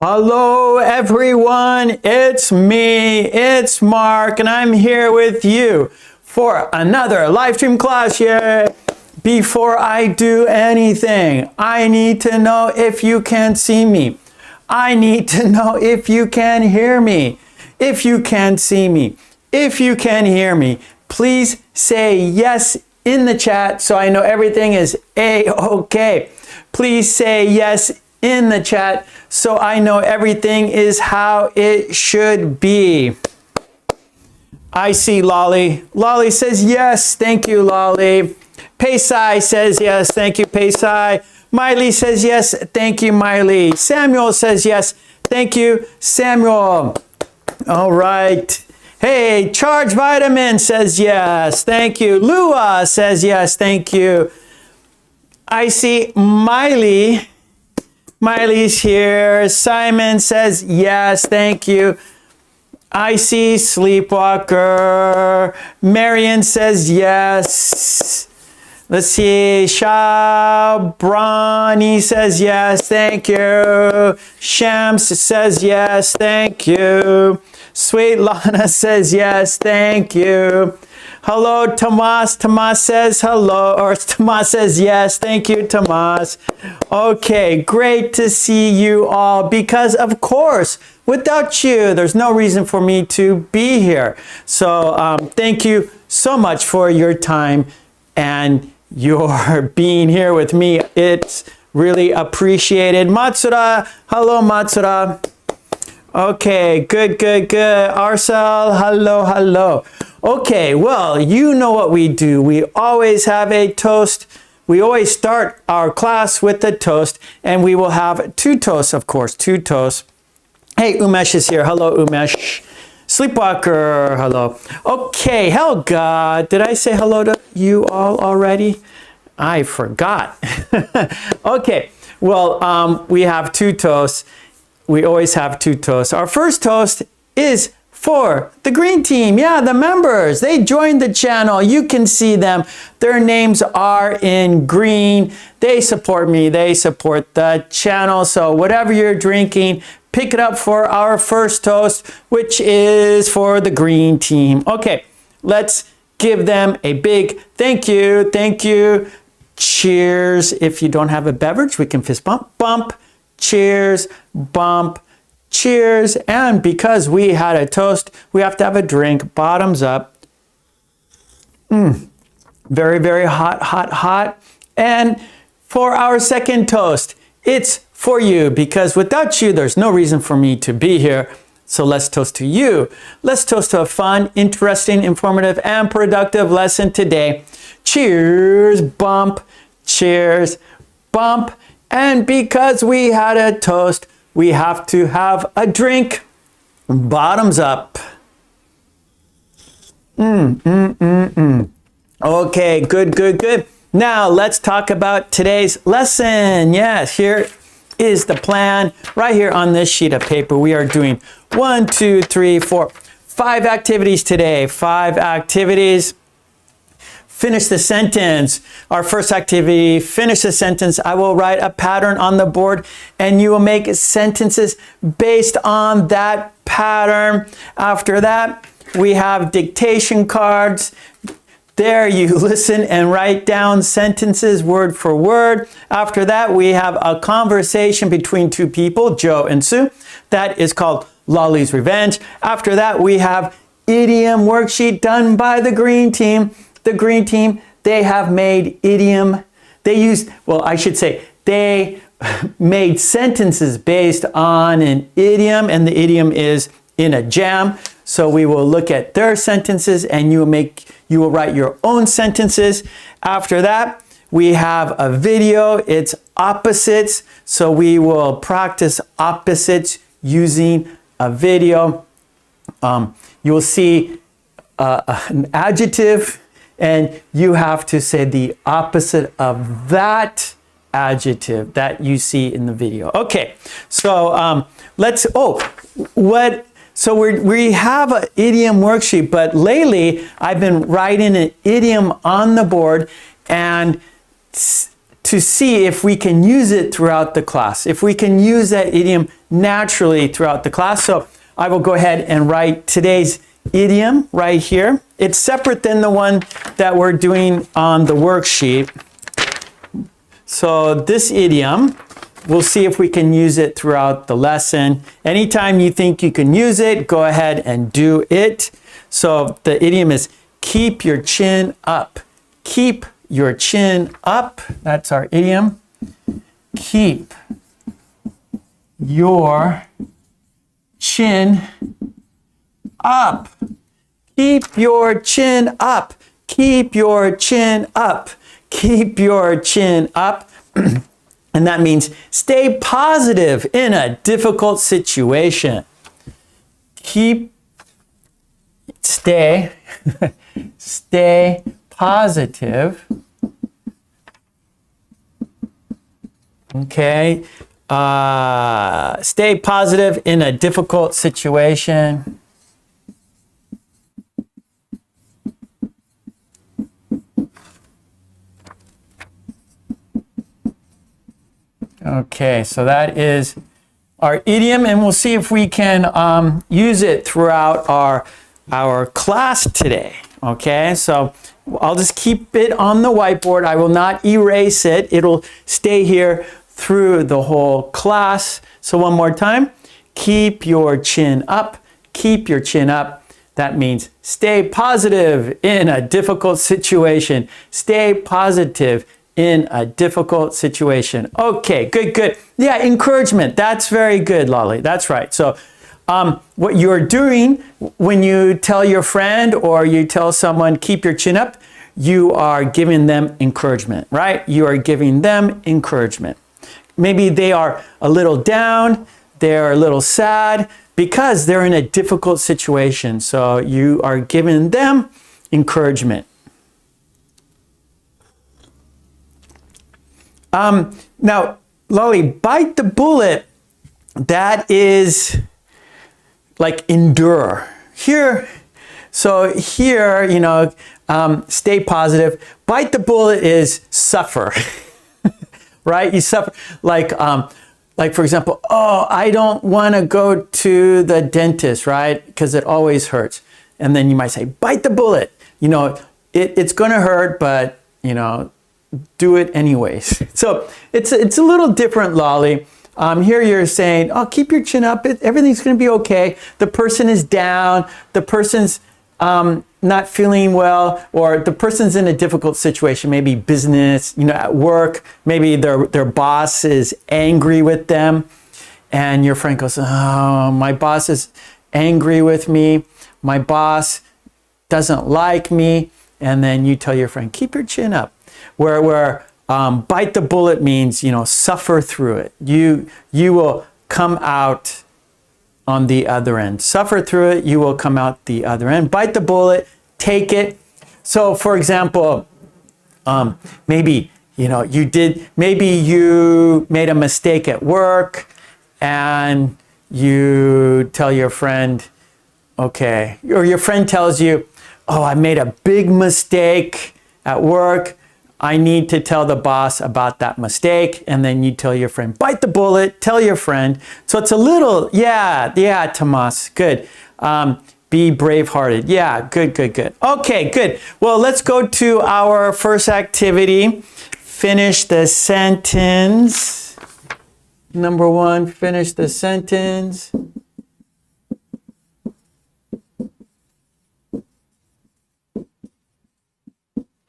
Hello everyone, it's me, it's Mark, and I'm here with you for another live stream class. Yay! Before I do anything, I need to know if you can see me. I need to know if you can hear me. If you can see me, if you can hear me, please say yes in the chat so I know everything is A-okay. Please say yes in the chat so I know everything is how it should be. I see Lolly. Lolly says yes. Thank you, Lolly. Paisai says yes. Thank you, Paisai. Miley says yes. Thank you, Miley. Samuel says yes. Thank you, Samuel. All right. Hey, Charge Vitamin says yes. Thank you. Lua says yes. Thank you. I see Miley. Miley's here. Simon says yes, thank you. I see Sleepwalker. Marion says yes. Let's see. Shabrani says yes, thank you. Shams says yes, thank you. Sweet Lana says yes, thank you. Hello, Tomas. Tomas says hello, or Tomas says yes. Thank you, Tomas. Okay, great to see you all because, of course, without you, there's no reason for me to be here. So thank you so much for your time and your being here with me. It's really appreciated. Matsura, hello, Matsura. Okay, good, good, good. Arcel, hello, hello. Okay, well, you know what we do. We always have a toast. We always start our class with a toast, and we will have two toasts, of course, two toasts. Hey, Umesh is here. Hello, Umesh. Sleepwalker, hello. Okay, Helga, did I say hello to you all already? I forgot. Okay, well, we have two toasts. We always have two toasts. Our first toast is for the green team. Yeah, the members, they joined the channel. You can see them. Their names are in green. They support me. They support the channel. So whatever you're drinking, pick it up for our first toast, which is for the green team. Okay, let's give them a big thank you. Thank you. Cheers. If you don't have a beverage, we can fist bump. Bump. Cheers. Bump. Cheers. And because we had a toast, we have to have a drink. Bottoms up. Very, very hot, hot, hot. And for our second toast, it's for you because without you, there's no reason for me to be here. So let's toast to you. Let's toast to a fun, interesting, informative, and productive lesson today. Cheers. Bump. Cheers. Bump. And because we had a toast, we have to have a drink. Bottoms up. Okay, good, good, good. Now let's talk about today's lesson. Yes, here is the plan. Right here on this sheet of paper, we are doing 5 activities today. 5 activities. Finish the sentence. Our first activity, finish the sentence. I will write a pattern on the board and you will make sentences based on that pattern. After that, we have dictation cards. There you listen and write down sentences word for word. After that, we have a conversation between two people, Joe and Sue. That is called Lolly's Revenge. After that, we have idiom worksheet done by the green team. The green team, they have made idiom. They made sentences based on an idiom, and the idiom is in a jam. So we will look at their sentences and you will write your own sentences. After that, we have a video. It's opposites. So we will practice opposites using a video. You will see an adjective, and you have to say the opposite of that adjective that you see in the video. Okay, so we have an idiom worksheet, but lately I've been writing an idiom on the board and to see if we can use it throughout the class. If we can use that idiom naturally throughout the class. So I will go ahead and write today's idiom right here. It's separate than the one that we're doing on the worksheet. So this idiom, we'll see if we can use it throughout the lesson. Anytime you think you can use it, go ahead and do it. So the idiom is keep your chin up. Keep your chin up. That's our idiom. Keep your chin up. Keep your chin up. Keep your chin up. Keep your chin up. And that means stay positive in a difficult situation. Stay positive. Okay. Stay positive in a difficult situation. Okay, so that is our idiom, and we'll see if we can use it throughout our class today. Okay, so I'll just keep it on the whiteboard. I will not erase it. It'll stay here through the whole class. So one more time, keep your chin up. Keep your chin up. That means stay positive in a difficult situation. Stay positive in a difficult situation. Okay, good, good. Yeah, encouragement. That's very good, Lolly. That's right. So what you're doing when you tell your friend or you tell someone, keep your chin up, you are giving them encouragement, right? You are giving them encouragement. Maybe they are a little down, they're a little sad because they're in a difficult situation. So you are giving them encouragement. Now, Lolly, bite the bullet, that is like endure. Here, so here, you know, stay positive. Bite the bullet is suffer, right? You suffer, like for example, oh, I don't want to go to the dentist, right? Because it always hurts. And then you might say, bite the bullet. You know, it's going to hurt, but, you know, do it anyways. So it's a little different, Lolly. Here you're saying, oh, keep your chin up. Everything's going to be okay. The person is down. The person's not feeling well, or the person's in a difficult situation, maybe business, you know, at work. Maybe their boss is angry with them. And your friend goes, oh, my boss is angry with me. My boss doesn't like me. And then you tell your friend, keep your chin up. Where bite the bullet means, you know, suffer through it. You will come out on the other end. Suffer through it, you will come out the other end. Bite the bullet, take it. So for example, maybe, you know, maybe you made a mistake at work and you tell your friend, okay, or your friend tells you, oh, I made a big mistake at work. I need to tell the boss about that mistake. And then you tell your friend, bite the bullet, tell your friend. So it's a little, yeah, Tomas, good. Be brave-hearted. Yeah, good, good, good. Okay, good. Well, let's go to our first activity. Finish the sentence. Number one, finish the sentence.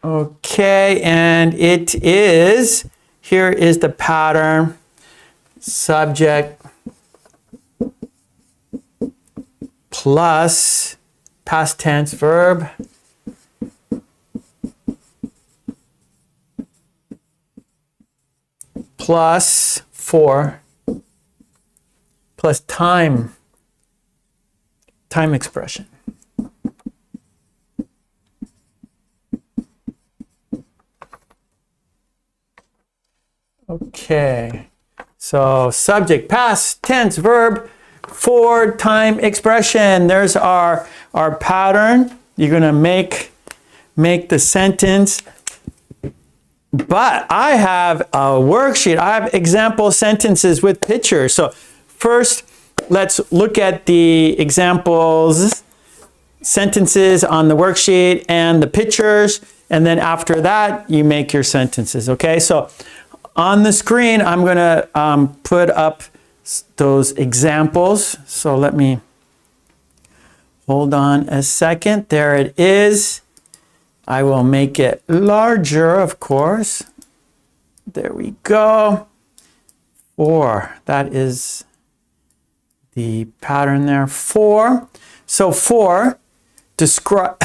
Okay, and it is, here is the pattern, subject plus past tense verb plus for plus time expression. Okay, so subject, past tense verb, for time expression. There's our pattern. You're gonna make the sentence. But I have a worksheet. I have example sentences with pictures. So first, let's look at the examples, sentences on the worksheet and the pictures. And then after that, you make your sentences, okay? So on the screen, I'm gonna put up those examples. So let me, hold on a second. There it is. I will make it larger, of course. There we go. 4, that is the pattern there. 4. So 4, describe,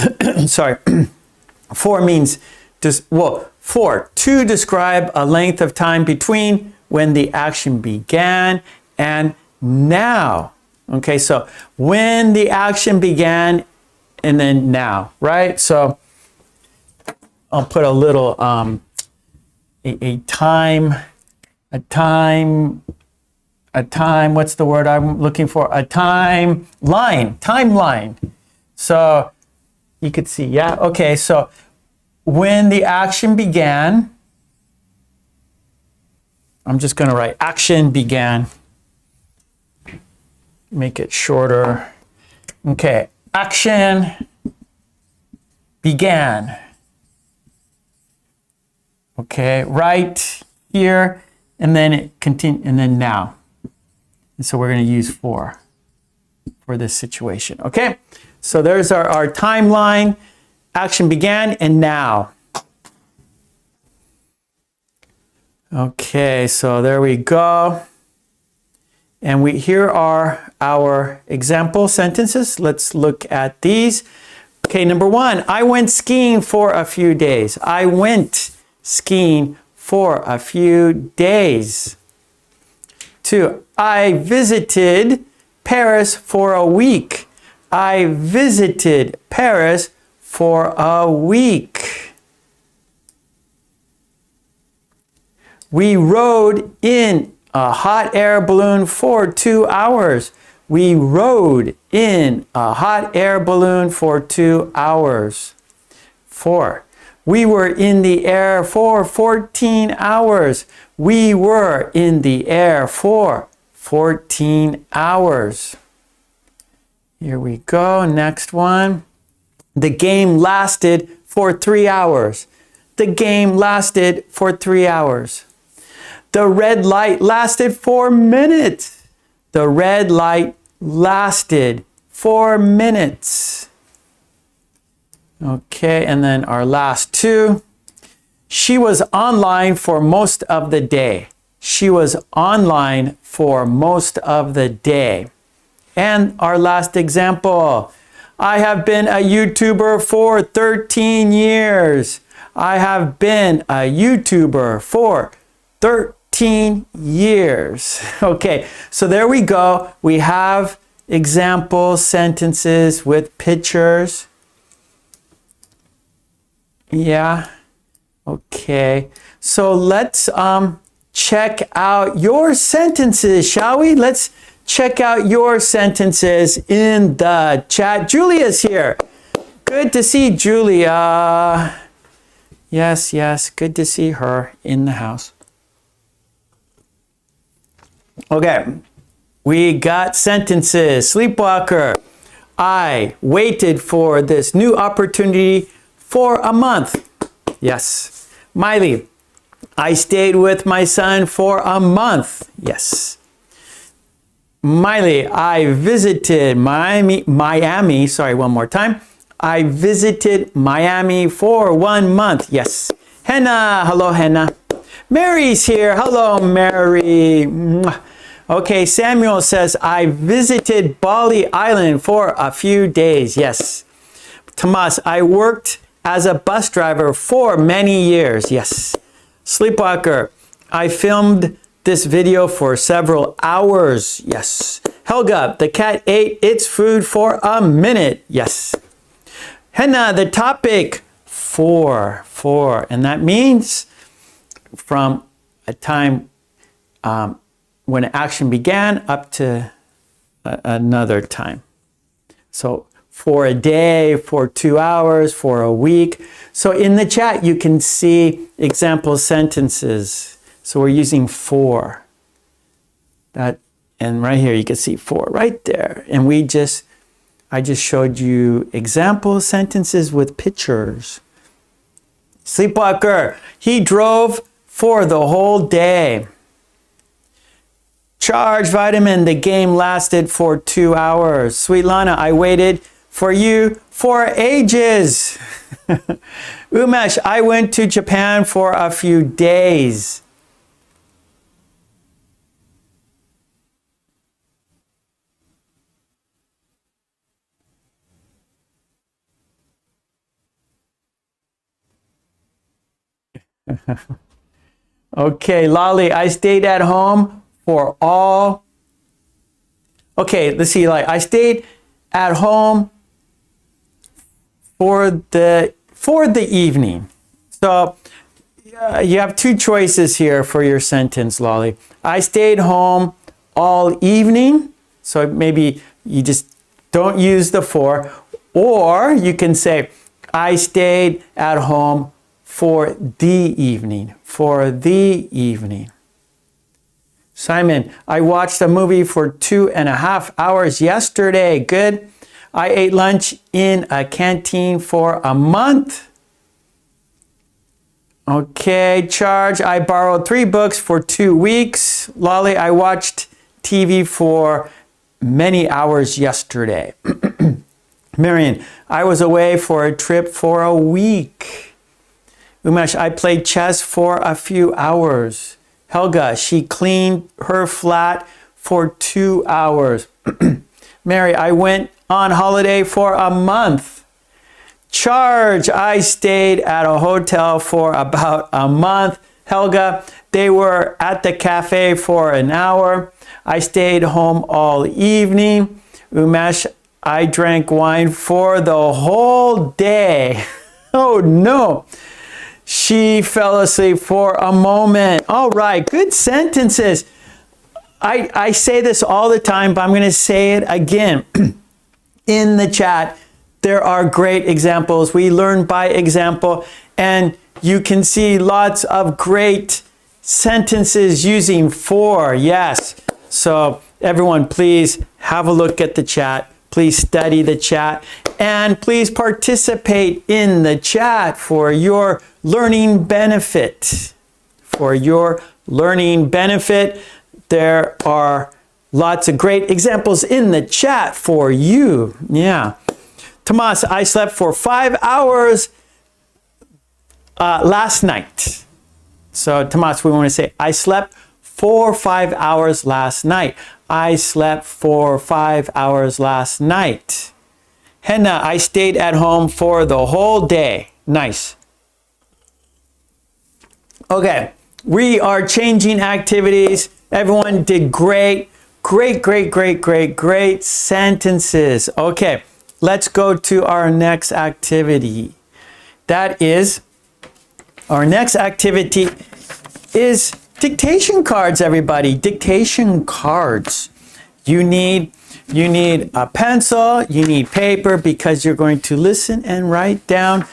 sorry. 4 means, to describe a length of time between when the action began and now. Okay, so when the action began and then now, right? So I'll put a little, a time, what's the word I'm looking for? A timeline. So you could see, yeah, okay, so when the action began, I'm just gonna write action began, make it shorter. Okay, action began. Okay, right here, and then it continue, and then now. And so we're going to use for this situation. Okay, so there's our timeline. Action began and now. Okay, so there we go. And here are our example sentences. Let's look at these. Okay, number 1, I went skiing for a few days. I went skiing for a few days. 2, I visited Paris for a week. I visited Paris for a week. We rode in a hot air balloon for 2 hours. We rode in a hot air balloon for 2 hours. 4, we were in the air for 14 hours. We were in the air for 14 hours. Here we go, next one. The game lasted for 3 hours. The game lasted for 3 hours. The red light lasted 4 minutes. The red light lasted 4 minutes. Okay, and then our last 2. She was online for most of the day. She was online for most of the day. And our last example. I have been a YouTuber for 13 years. I have been a YouTuber for 13 years. Okay, so there we go. We have example sentences with pictures. Yeah, okay. So let's check out your sentences, shall we? Let's check out your sentences in the chat. Julia's here. Good to see Julia. Yes, good to see her in the house. Okay, we got sentences. Sleepwalker. I waited for this new opportunity for a month. Yes. Miley. I stayed with my son for a month. Yes. Miley, I visited Miami. Sorry, one more time. I visited Miami for 1 month. Yes. Henna. Hello, Henna. Mary's here. Hello, Mary. Okay, Samuel says, I visited Bali Island for a few days. Yes. Tomas, I worked as a bus driver for many years. Yes. Sleepwalker, I filmed this video for several hours. Yes. Helga, the cat ate its food for a minute. Yes. Henna, the topic, for. And that means from a time when action began up to another time. So for a day, for 2 hours, for a week. So in the chat, you can see example sentences. So we're using for. And right here, you can see 4 right there. And I just showed you example sentences with pictures. Sleepwalker, he drove for the whole day. Charge vitamin, the game lasted for 2 hours. Sweet Lana, I waited for you for ages. Umesh, I went to Japan for a few days. Okay, Lolly, I stayed at home for all. Okay, let's see, like I stayed at home for the evening. So you have 2 choices here for your sentence, Lolly. I stayed home all evening. So maybe you just don't use the for, or you can say I stayed at home for the evening, for the evening. Simon, I watched a movie for 2.5 hours yesterday. Good. I ate lunch in a canteen for a month. Okay, Charge, I borrowed 3 books for 2 weeks. Lolly, I watched TV for many hours yesterday. Marion, I was away for a trip for a week. Umesh, I played chess for a few hours. Helga, she cleaned her flat for 2 hours. Mary, I went on holiday for a month. Charge, I stayed at a hotel for about a month. Helga, they were at the cafe for an hour. I stayed home all evening. Umesh, I drank wine for the whole day. Oh no. She fell asleep for a moment. All right, good sentences. I say this all the time, but I'm going to say it again. In the chat, there are great examples. We learn by example, and you can see lots of great sentences using for. Yes. So everyone, please have a look at the chat. Please study the chat, and please participate in the chat for your learning benefit. For your learning benefit, there are lots of great examples in the chat for you. Yeah. Tomas, I slept for 5 hours last night. So Tomas, we want to say, I slept for 5 hours last night. I slept for 5 hours last night. Henna, I stayed at home for the whole day. Nice. Okay, we are changing activities. Everyone did great. Great sentences. Okay, let's go to our next activity. Our next activity is dictation cards, everybody. Dictation cards. You need a pencil, you need paper, because you're going to listen and write down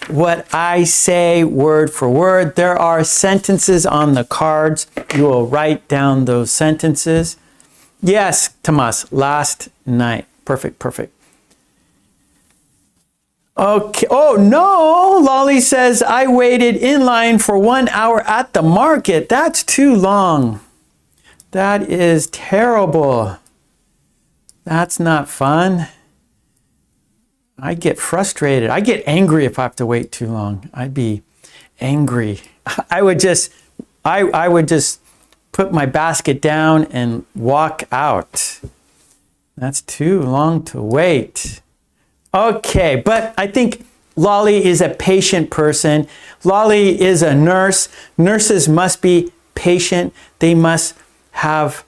what I say word for word. There are sentences on the cards. You will write down those sentences. Yes, Tomas, last night. Perfect. Okay. Oh, no. Lolly says, I waited in line for 1 hour at the market. That's too long. That is terrible. That's not fun. I get frustrated. I get angry if I have to wait too long. I'd be angry. I would just put my basket down and walk out. That's too long to wait. Okay, but I think Lolly is a patient person. Lolly is a nurse. Nurses must be patient. They must have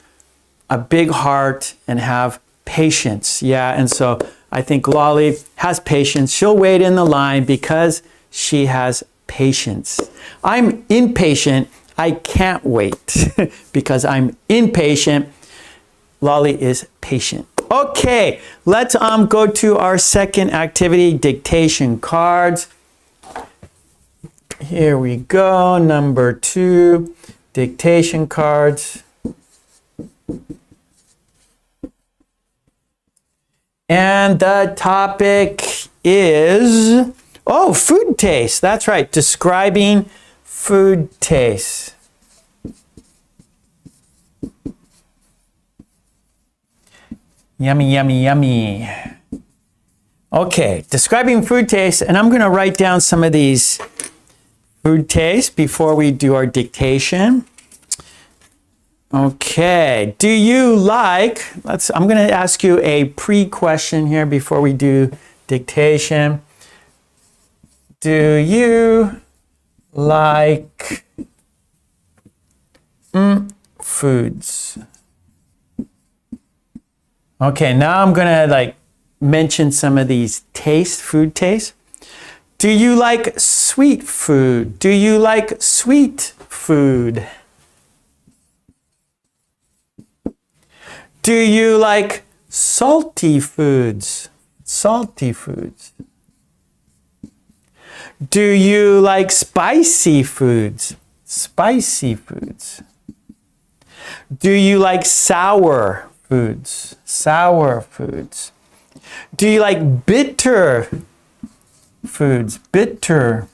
a big heart and have patience. Yeah, and so I think Lolly has patience. She'll wait in the line because she has patience. I'm impatient. I can't wait because I'm impatient. Lolly is patient. Okay, let's go to our second activity, dictation cards. Here we go, number 2, dictation cards. And the topic is, oh, food taste. That's right, describing food taste. Yummy, yummy, yummy. Okay, describing food taste, and I'm going to write down some of these food tastes before we do our dictation. Okay, do you like, I'm going to ask you a pre-question here before we do dictation. Do you like foods? Okay, now I'm going to mention some of these food tastes. Do you like sweet food? Do you like sweet food? Do you like salty foods? Salty foods. Do you like spicy foods? Spicy foods. Do you like sour foods? Sour foods. Do you like bitter foods? Bitter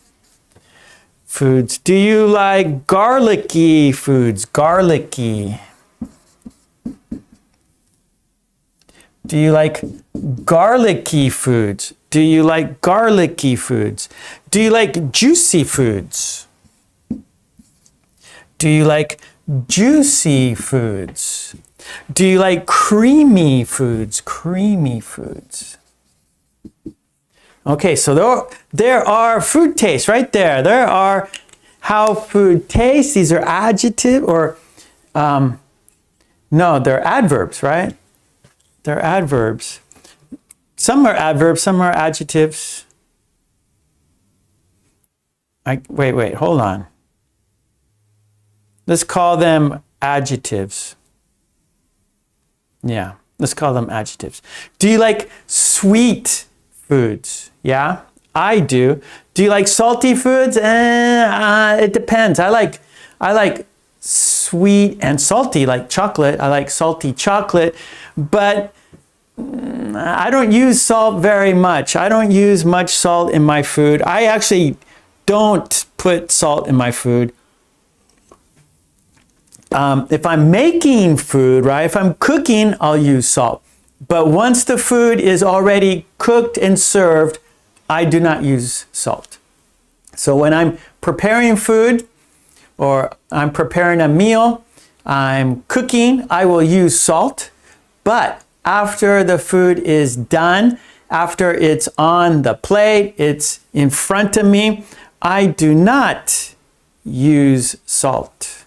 foods. Do you like garlicky foods? Garlicky. Do you like garlicky foods? Do you like garlicky foods? Do you like juicy foods? Do you like juicy foods? Do you like creamy foods? Creamy foods. Okay, so there are food tastes right there. There are how food tastes. These are adjective or, no, they're adverbs, right? They're adverbs. Some are adverbs, some are adjectives. Wait, hold on. Let's call them adjectives. Yeah, let's call them adjectives. Do you like sweet foods? Yeah, I do. Do you like salty foods? It depends. I like sweet and salty, like chocolate. I like salty chocolate, but I don't use salt very much. I don't use much salt in my food. I actually don't put salt in my food. If I'm making food, right, if I'm cooking, I'll use salt. But once the food is already cooked and served, I do not use salt. So when I'm preparing food or I'm preparing a meal, I'm cooking, I will use salt. But after the food is done, after it's on the plate, it's in front of me, I do not use salt.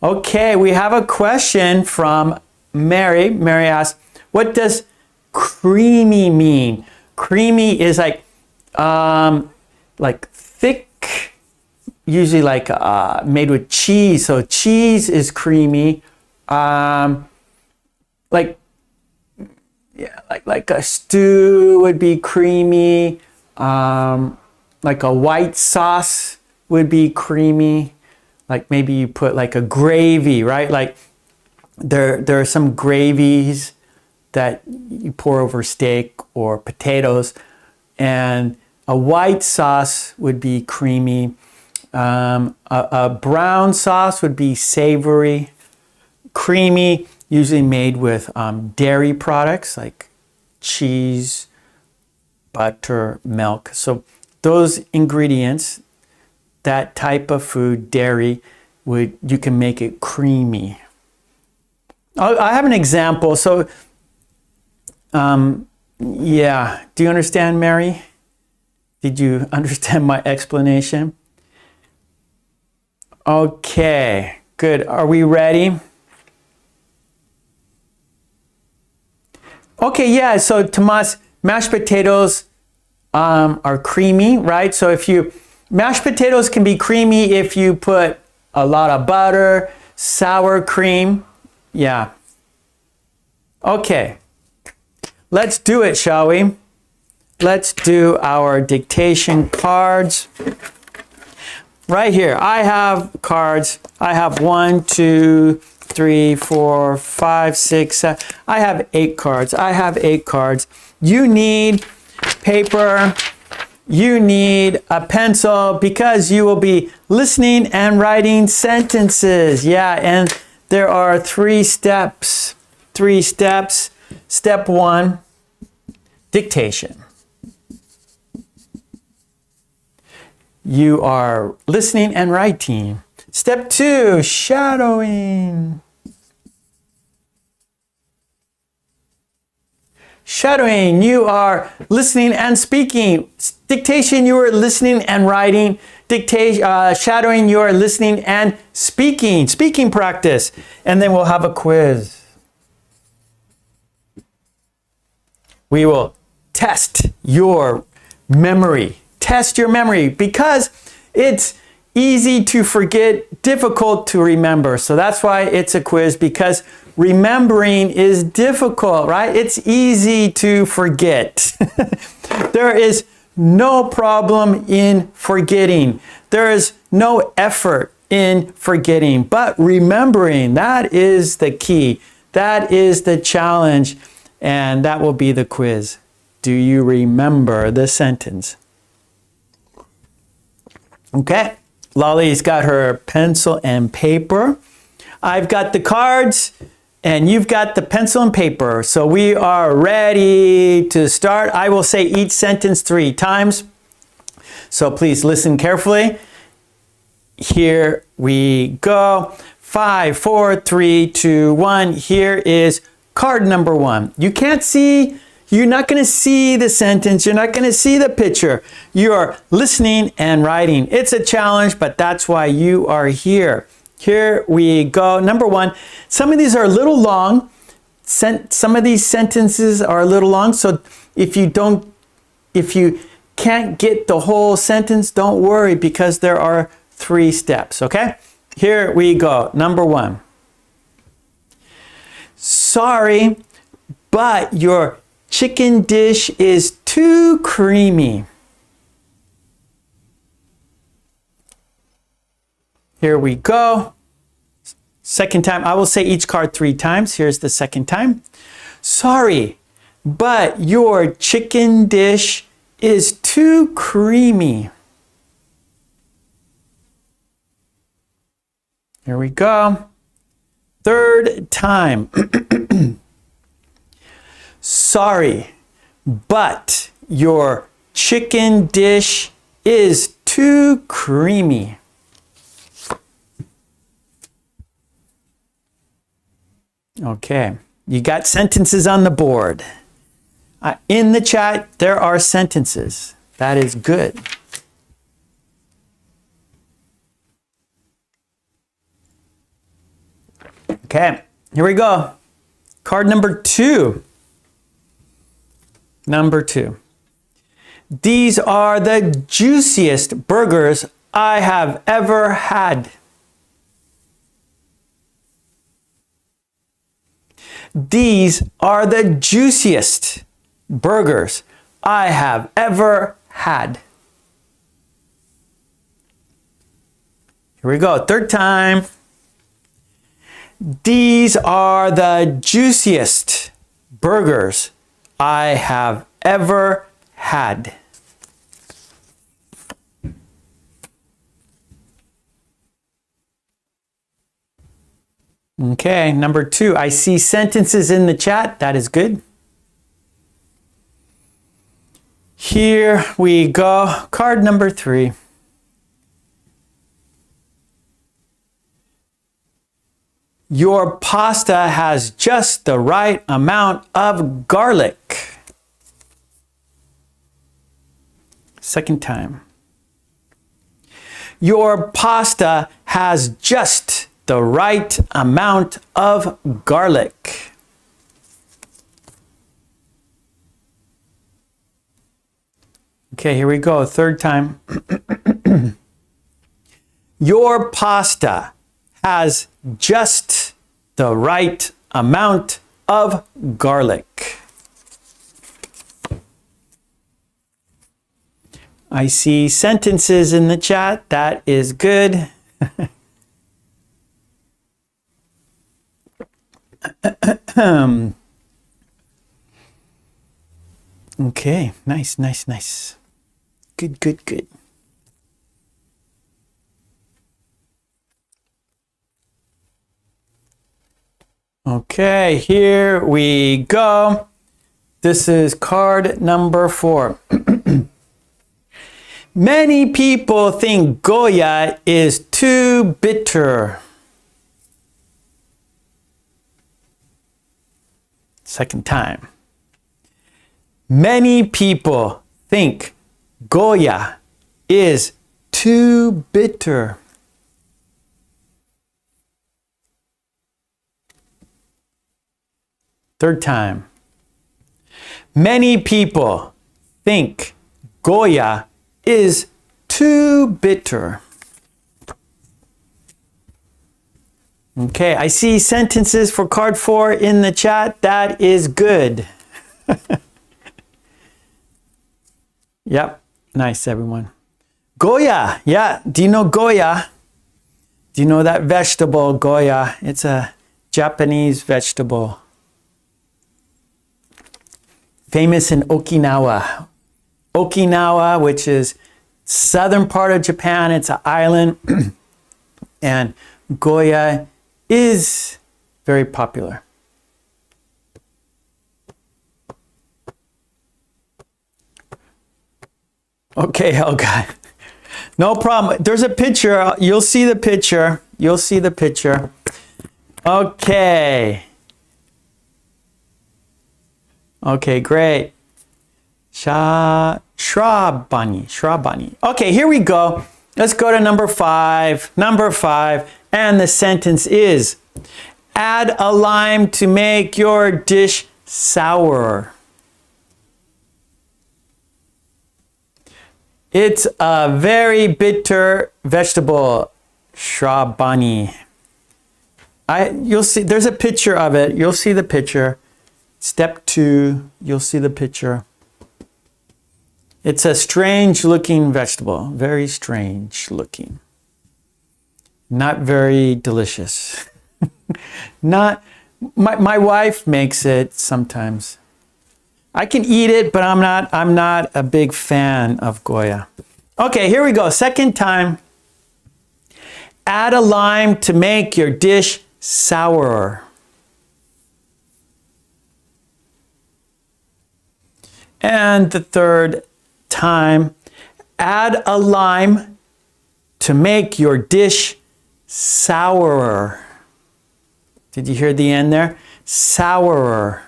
Okay, we have a question from Mary. Mary asks, what does creamy mean? Creamy is like thick, usually made with cheese. So cheese is creamy. Like a stew would be creamy. Like a white sauce would be creamy. Like maybe you put like a gravy, right? Like there are some gravies that you pour over steak or potatoes, and a white sauce would be creamy. A brown sauce would be savory. Creamy, usually made with dairy products like cheese, butter, milk. So those ingredients, that type of food, dairy, you can make it creamy. I have an example. So, yeah, do you understand, Mary? Did you understand my explanation? Okay, good. Are we ready? Okay, yeah, so Tomas, mashed potatoes are creamy, right? So mashed potatoes can be creamy if you put a lot of butter, sour cream. Yeah. Okay. Let's do it, shall we? Let's do our dictation cards. Right here, I have cards. I have 1, 2, 3, 4, 5, 6, 7. I have 8 cards. I have 8 cards. You need paper. You need a pencil because you will be listening and writing sentences. Yeah, and there are 3 steps. 3 steps. Step 1, dictation. You are listening and writing. Step 2, shadowing. Shadowing, you are listening and speaking. Dictation, you are listening and writing. Shadowing, you are listening and speaking. Speaking practice. And then we'll have a quiz. We will test your memory. Test your memory because it's easy to forget, difficult to remember. So that's why it's a quiz, because remembering is difficult, right? It's easy to forget. There is no problem in forgetting. There is no effort in forgetting, but remembering, that is the key. That is the challenge, and that will be the quiz. Do you remember the sentence? Okay, Lolly's got her pencil and paper. I've got the cards, and you've got the pencil and paper. So we are ready to start. I will say each sentence 3 times. So please listen carefully. Here we go. 5, 4, 3, 2, 1. Here is card number 1. You can't see. You're not going to see the sentence. You're not going to see the picture. You are listening and writing. It's a challenge, but that's why you are here. Here we go. Number 1. Some of these are a little long. Some of these sentences are a little long. So if you can't get the whole sentence, don't worry, because there are 3 steps. Okay? Here we go. Number 1. Sorry, but your chicken dish is too creamy. Here we go. Second time, I will say each card 3 times. Here's the second time. Sorry, but your chicken dish is too creamy. Here we go. Third time. Sorry, but your chicken dish is too creamy. Okay, you got sentences on the board. In the chat, there are sentences. That is good. Okay, here we go. Card number 2. Number 2. These are the juiciest burgers I have ever had. These are the juiciest burgers I have ever had. Here we go. Third time. These are the juiciest burgers I have ever had. Okay, number 2. I see sentences in the chat. That is good. Here we go. Card number 3. Your pasta has just the right amount of garlic. Second time. Your pasta has just the right amount of garlic. Okay, here we go. Third time. Your pasta has just the right amount of garlic. I see sentences in the chat. That is good. Okay, nice, nice, nice. Good, good, good. Okay, here we go. This is card number 4. Many people think Goya is too bitter. Second time. Many people think Goya is too bitter. Third time. Many people think Goya is too bitter. Okay, I see sentences for card 4 in the chat. That is good. Yep, nice everyone. Goya, yeah, do you know Goya? Do you know that vegetable, Goya? It's a Japanese vegetable. Famous in Okinawa. Okinawa, which is southern part of Japan, it's an island. And Goya is very popular. Okay, Helga. No problem. There's a picture. You'll see the picture. You'll see the picture. Okay. Okay, great. Shrabani. Okay, here we go. Let's go to number 5. Number 5. And the sentence is, add a lime to make your dish sour. It's a very bitter vegetable, shrabani. You'll see, there's a picture of it. You'll see the picture. Step 2, you'll see the picture. It's a strange looking vegetable, very strange looking. Not very delicious. My wife makes it sometimes. I can eat it, but I'm not a big fan of Goya. Okay, here we go. Second time. Add a lime to make your dish sour. And the third time. Add a lime to make your dish sourer. Did you hear the end there? Sourer.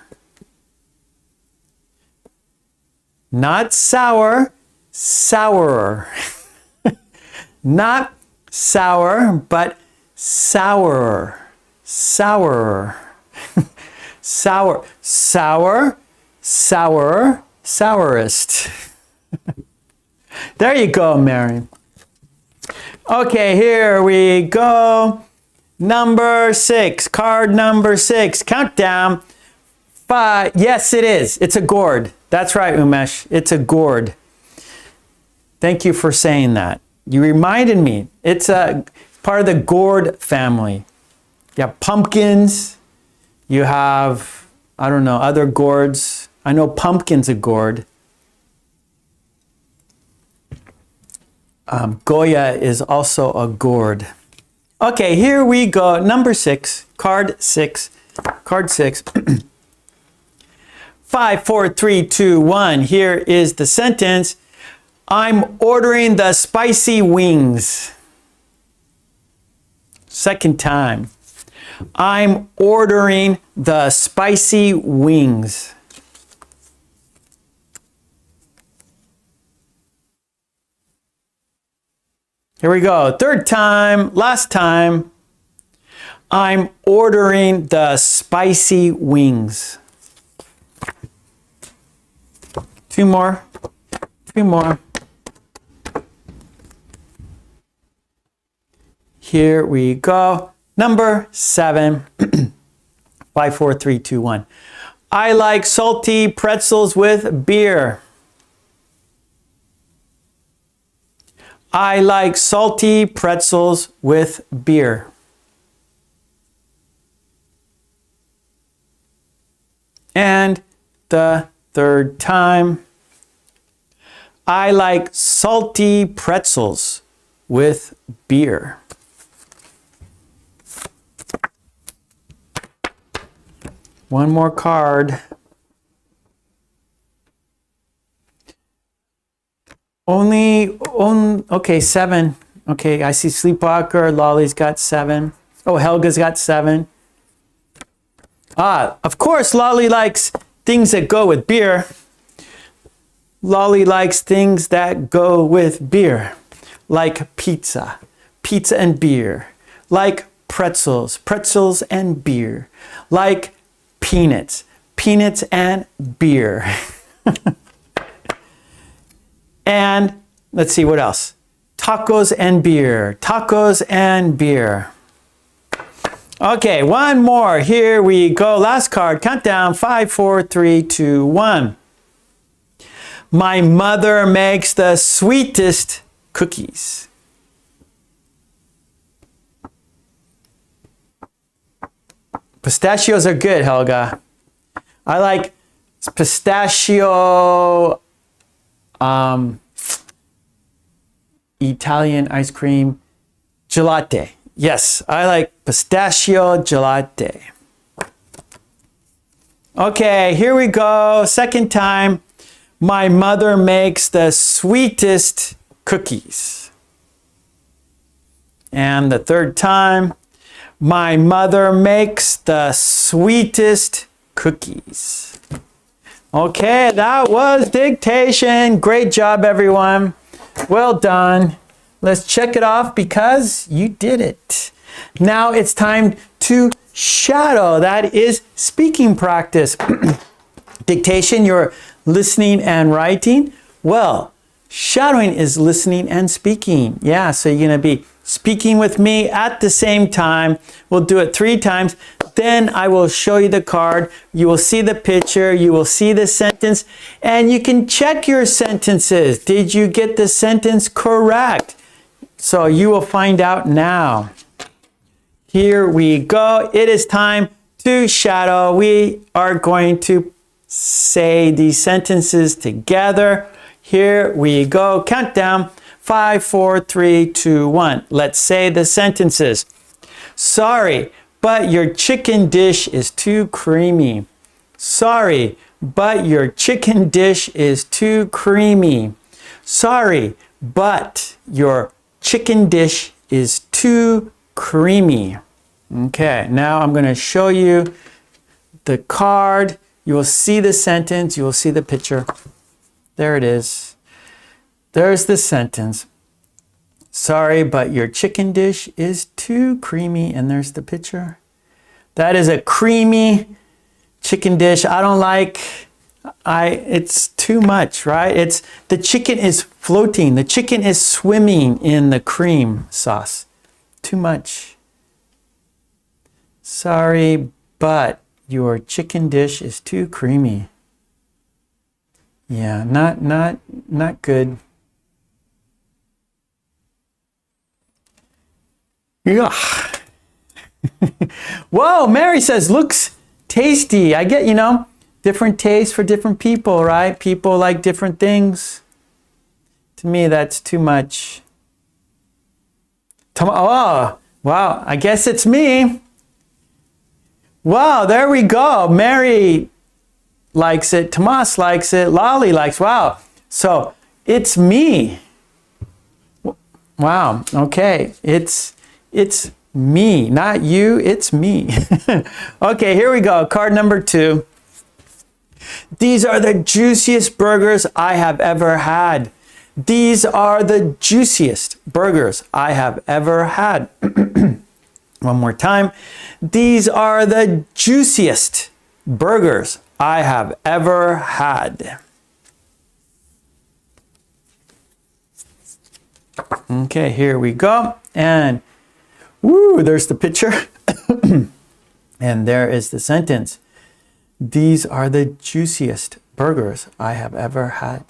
Not sour, sourer. Not sour, but sourer. Sourer. Sour. Sour. Sour. Sourest. There you go, Mary. Okay, here we go. Number 6, card number 6. Countdown. 5. Yes, it is. It's a gourd. That's right, Umesh. It's a gourd. Thank you for saying that. You reminded me. It's a part of the gourd family. You have pumpkins. You have, I don't know, other gourds. I know pumpkin's a gourd. Goya is also a gourd. Okay, here we go. Number 6, card 6. Card 6. 5, 4, 3, 2, 1. Here is the sentence. I'm ordering the spicy wings. Second time. I'm ordering the spicy wings. Here we go. Third time. Last time. I'm ordering the spicy wings. 2 more. 2 more. Here we go. Number 7. 5, 4, 3, 2, 1. I like salty pretzels with beer. I like salty pretzels with beer. And the third time, I like salty pretzels with beer. One more card. Okay, 7. Okay, I see Sleepwalker, Lolly's got 7. Oh, Helga's got 7. Of course, Lolly likes things that go with beer. Lolly likes things that go with beer, like pizza, pizza and beer, like pretzels, pretzels and beer, like peanuts, peanuts and beer. And let's see what else. Tacos and beer, tacos and beer. Okay, one more. Here we go. Last card. Countdown. 5, 4, 3, 2, 1. My mother makes the sweetest cookies. Pistachios are good, Helga. I like pistachio Italian ice cream gelate. Yes, I like pistachio gelate. Okay, here we go. Second time. My mother makes the sweetest cookies. And the third time. My mother makes the sweetest cookies. Okay, that was dictation. Great job, everyone. Well done. Let's check it off because you did it. Now it's time to shadow. That is speaking practice. Dictation, you're listening and writing. Well, shadowing is listening and speaking. Yeah, so you're going to be speaking with me at the same time. We'll do it 3 times. Then I will show you the card. You will see the picture. You will see the sentence. And you can check your sentences. Did you get the sentence correct? So you will find out now. Here we go. It is time to shadow. We are going to say these sentences together. Here we go. Countdown. 5, 4, 3, 2, 1. Let's say the sentences. Sorry, but your chicken dish is too creamy. Sorry, but your chicken dish is too creamy. Sorry, but your chicken dish is too creamy. Okay, now I'm going to show you the card. You will see the sentence. You will see the picture. There it is. There's the sentence. Sorry, but your chicken dish is too creamy. And there's the picture. That is a creamy chicken dish. I don't like, it's too much, right? The chicken is floating. The chicken is swimming in the cream sauce. Too much. Sorry, but your chicken dish is too creamy. Yeah, not good. Yeah. Whoa, Mary says, looks tasty. I get, different tastes for different people, right? People like different things. To me, that's too much. Oh, wow, I guess it's me. Wow, there we go. Mary likes it. Tomas likes it. Lolly likes. Wow. So it's me. Wow. Okay. It's me, not you. It's me. Okay, here we go. Card number 2. These are the juiciest burgers I have ever had. These are the juiciest burgers I have ever had. One more time. These are the juiciest burgers I have ever had. Okay, here we go. And woo, there's the picture. And there is the sentence. These are the juiciest burgers I have ever had.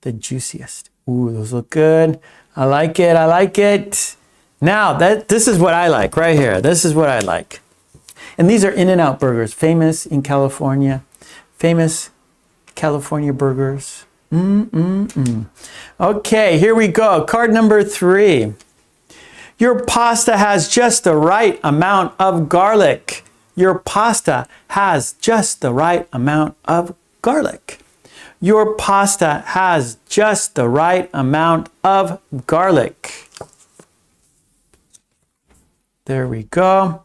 The juiciest. Ooh, those look good. I like it. I like it. Now, this is what I like right here. This is what I like. And these are In-N-Out burgers, famous in California. Famous California burgers. Okay, here we go. Card number 3. Your pasta has just the right amount of garlic. Your pasta has just the right amount of garlic. Your pasta has just the right amount of garlic. There we go.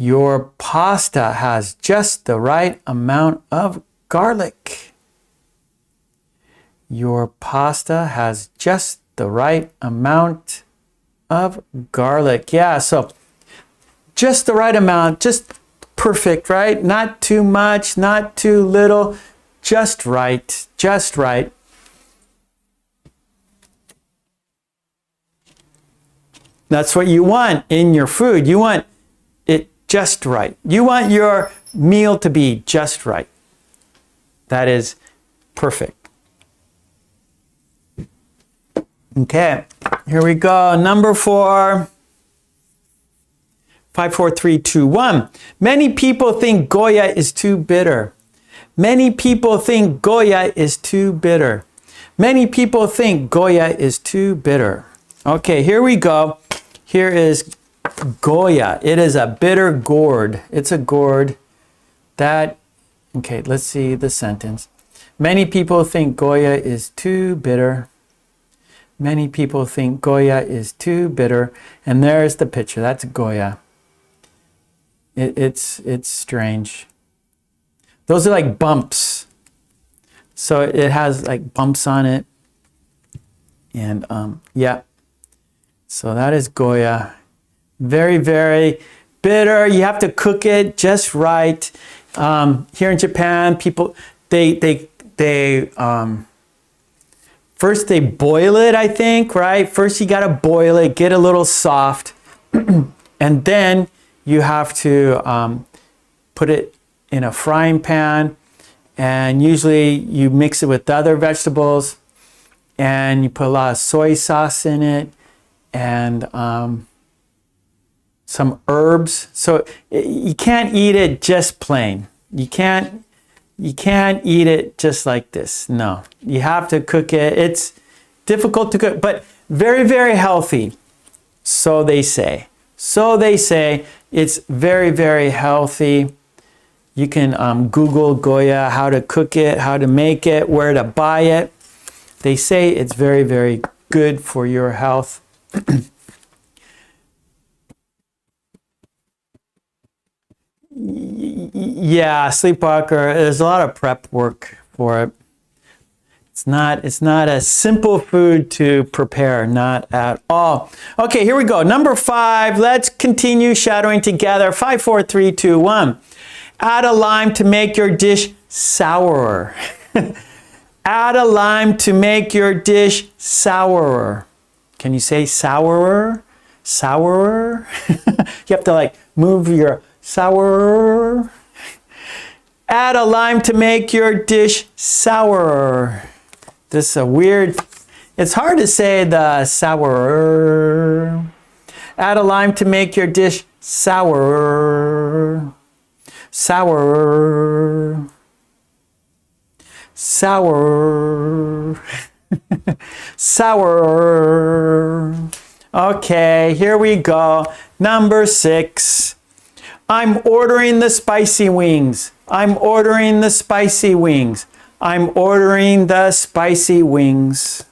Your pasta has just the right amount of garlic. Your pasta has just the right amount of garlic. Yeah, so just the right amount, just perfect, right? Not too much, not too little, just right, just right. That's what you want in your food. You want it just right. You want your meal to be just right. That is perfect. Okay, here we go. Number 4. 5, 4, 3, 2, 1. Many people think Goya is too bitter. Many people think Goya is too bitter. Many people think Goya is too bitter. Okay, here we go. Here is Goya. It is a bitter gourd. It's a gourd that, okay, let's see the sentence. Many people think Goya is too bitter. Many people think Goya is too bitter. And there's the picture. That's Goya. It's strange. Those are like bumps. So it has like bumps on it. And yeah. So that is Goya. Very, very bitter. You have to cook it just right. Here in Japan, people, first they boil it, I think, right? First you gotta boil it, get a little soft. And then you have to put it in a frying pan, and usually you mix it with other vegetables, and you put a lot of soy sauce in it, and some herbs. So you can't eat it just plain. You can't eat it just like this. No, you have to cook it. It's difficult to cook, but very, very healthy. So they say. So they say it's very, very healthy. You can Google Goya, how to cook it, how to make it, where to buy it. They say it's very, very good for your health. Yeah, sleepwalker, there's a lot of prep work for it. It's not a simple food to prepare, not at all. Okay, here we go. Number 5, let's continue shadowing together. 5, 4, 3, 2, 1. Add a lime to make your dish sourer. Add a lime to make your dish sourer. Can you say sourer? Sourer? You have to like move your sourer. Add a lime to make your dish sourer. This is a weird, it's hard to say the sourer. Add a lime to make your dish sourer. Sour. Sour. Sour. Okay, here we go. Number 6. I'm ordering the spicy wings. I'm ordering the spicy wings. I'm ordering the spicy wings.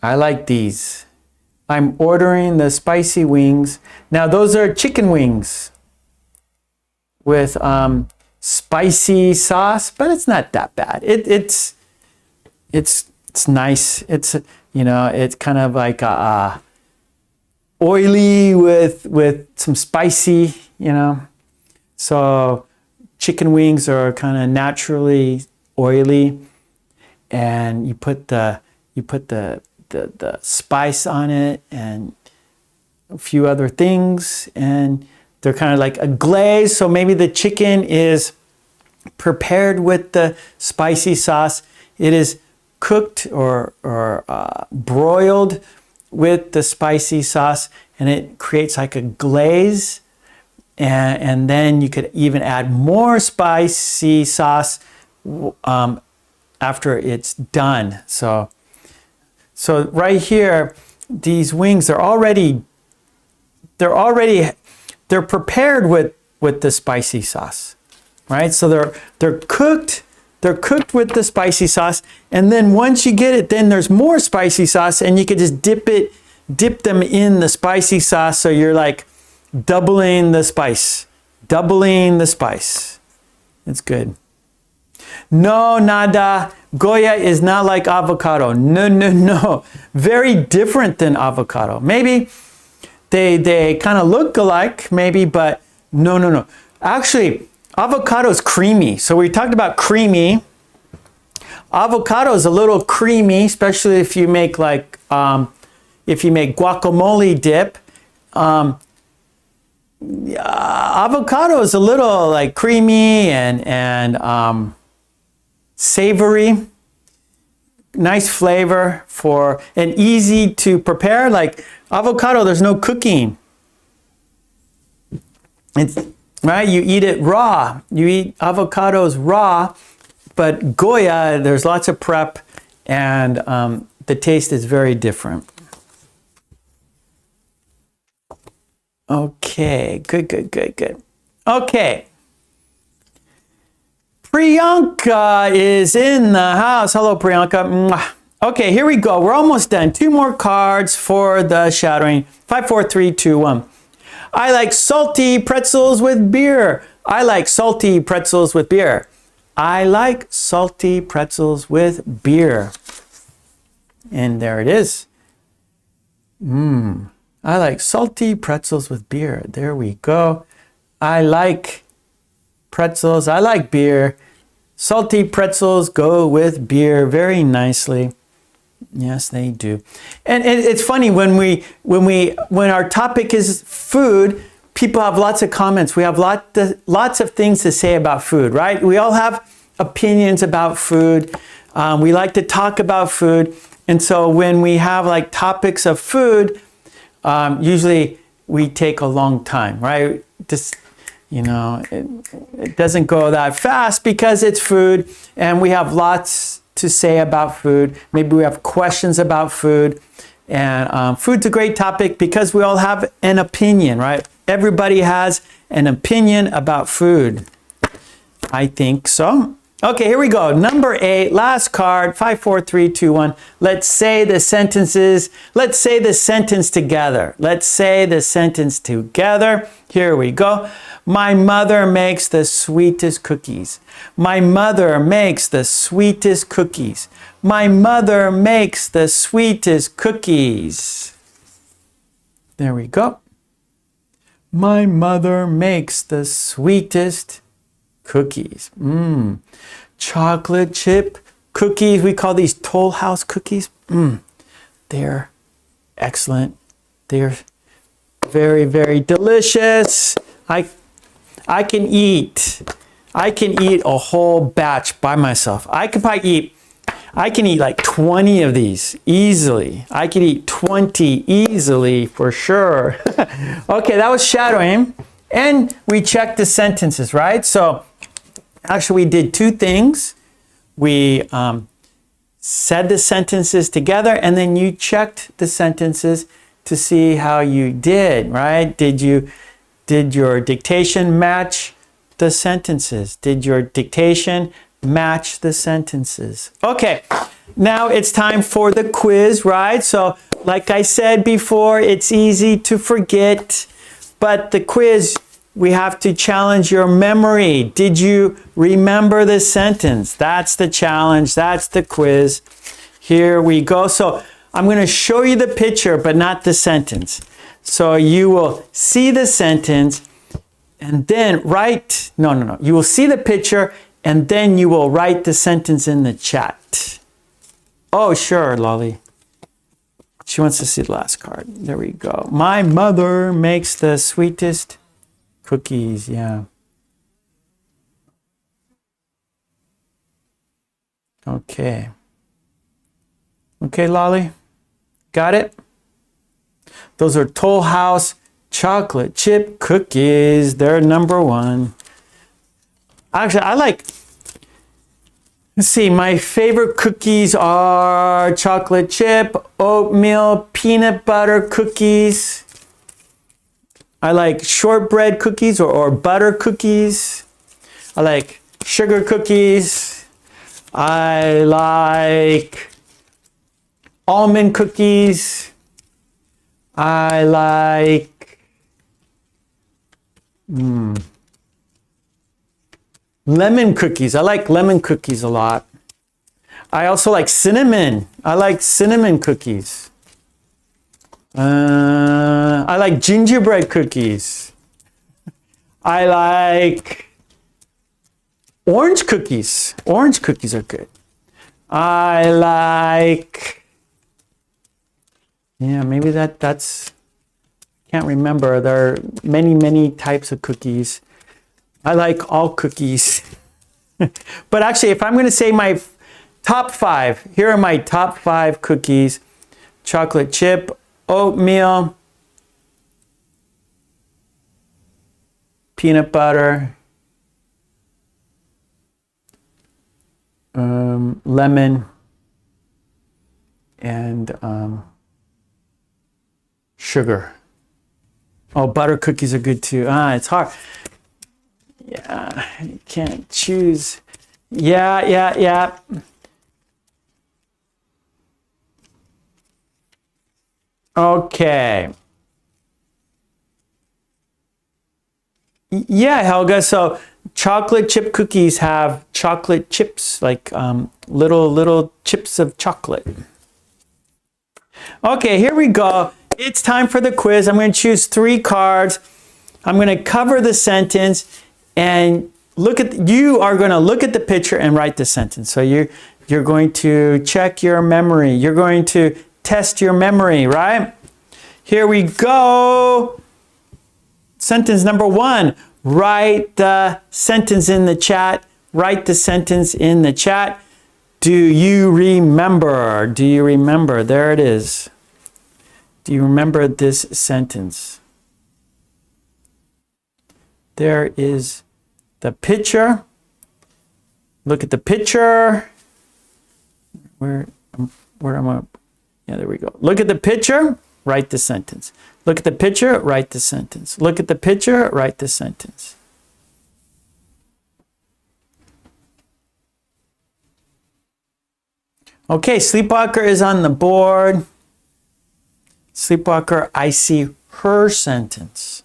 I like these. I'm ordering the spicy wings. Now those are chicken wings with spicy sauce, but it's not that bad. It's nice. It's, you know, it's kind of like oily with some spicy, you know. So chicken wings are kind of naturally oily, and you put the spice on it and a few other things, and they're kind of like a glaze. So maybe the chicken is prepared with the spicy sauce. It is cooked or broiled with the spicy sauce, and it creates like a glaze. And then you could even add more spicy sauce after it's done. So right here, these wings, they're prepared with the spicy sauce, right? So they're cooked with the spicy sauce, and then once you get it, then there's more spicy sauce, and you could just dip them in the spicy sauce, so you're like doubling the spice. It's good. No, nada. Goya is not like avocado. No. Very different than avocado. Maybe they kind of look alike, maybe, but no. Actually, avocado is creamy. So we talked about creamy. Avocado is a little creamy, especially if you make like if you make guacamole dip. Avocado is a little like creamy and savory, nice flavor for and easy to prepare. Like avocado, there's no cooking. It's right. You eat it raw. You eat avocados raw, but Goya, there's lots of prep, and the taste is very different. Okay, good. Okay. Priyanka is in the house. Hello, Priyanka. Mwah. Okay, here we go. We're almost done. 2 more cards for the shadowing. 5, 4, 3, 2, 1. I like salty pretzels with beer. I like salty pretzels with beer. I like salty pretzels with beer. And there it is. I like salty pretzels with beer. There we go. I like pretzels. I like beer. Salty pretzels go with beer very nicely. Yes, they do. And it's funny when our topic is food, people have lots of comments. We have lots of things to say about food, right? We all have opinions about food. We like to talk about food. And so when we have like topics of food, usually we take a long time, right? Just, it doesn't go that fast because it's food and we have lots to say about food. Maybe we have questions about food, and food's a great topic because we all have an opinion, right? Everybody has an opinion about food. I think so. Okay, here we go. Number 8, last card, 5, 4, 3, 2, 1. Let's say the sentences. Let's say the sentence together. Let's say the sentence together. Here we go. My mother makes the sweetest cookies. My mother makes the sweetest cookies. My mother makes the sweetest cookies. There we go. My mother makes the sweetest cookies. Chocolate chip cookies. We call these Toll House cookies. They're excellent. They're very, very delicious. I can eat a whole batch by myself. I can eat like 20 of these easily. I can eat 20 easily for sure. Okay, that was shadowing. And we checked the sentences, right? So actually we did 2 things. We said the sentences together, and then you checked the sentences to see how you did, right? Did your dictation match the sentences? Did your dictation match the sentences? Okay, now it's time for the quiz, right? So like I said before, it's easy to forget, but the quiz, we have to challenge your memory. Did you remember the sentence? That's the challenge. That's the quiz. Here we go. So I'm going to show you the picture, but not the sentence. So you will see the sentence and then write, no. You will see the picture and then you will write the sentence in the chat. Oh, sure, Lolly. She wants to see the last card. There we go. My mother makes the sweetest cookies, yeah. Okay. Okay, Lolly? Got it? Those are Toll House chocolate chip cookies. They're number one. Actually, let's see, my favorite cookies are chocolate chip, oatmeal, peanut butter cookies. I like shortbread cookies or butter cookies. I like sugar cookies. I like almond cookies. I like lemon cookies. I like lemon cookies a lot. I also like cinnamon. I like cinnamon cookies. I like gingerbread cookies. I like orange cookies. Orange cookies are good. I like, yeah, maybe that's, can't remember. There are many types of cookies. I like all cookies. But actually, if I'm going to say my top 5, here are my top 5 cookies. Chocolate chip, oatmeal, peanut butter, lemon, and sugar. Oh, butter cookies are good too. It's hard. Yeah, you can't choose. Yeah. Okay. Yeah, Helga. So chocolate chip cookies have chocolate chips, like little chips of chocolate. Okay, here we go. It's time for the quiz. I'm going to choose 3 cards. I'm going to cover the sentence and you are going to look at the picture and write the sentence. So you're going to check your memory. You're going to test your memory, right? Here we go. Sentence number 1. Write the sentence in the chat. Write the sentence in the chat. Do you remember? Do you remember? There it is. Do you remember this sentence? There is the picture. Look at the picture. Where am I? Yeah, there we go. Look at the picture, write the sentence. Look at the picture, write the sentence. Look at the picture, write the sentence. Okay, Sleepwalker is on the board. Sleepwalker, I see her sentence.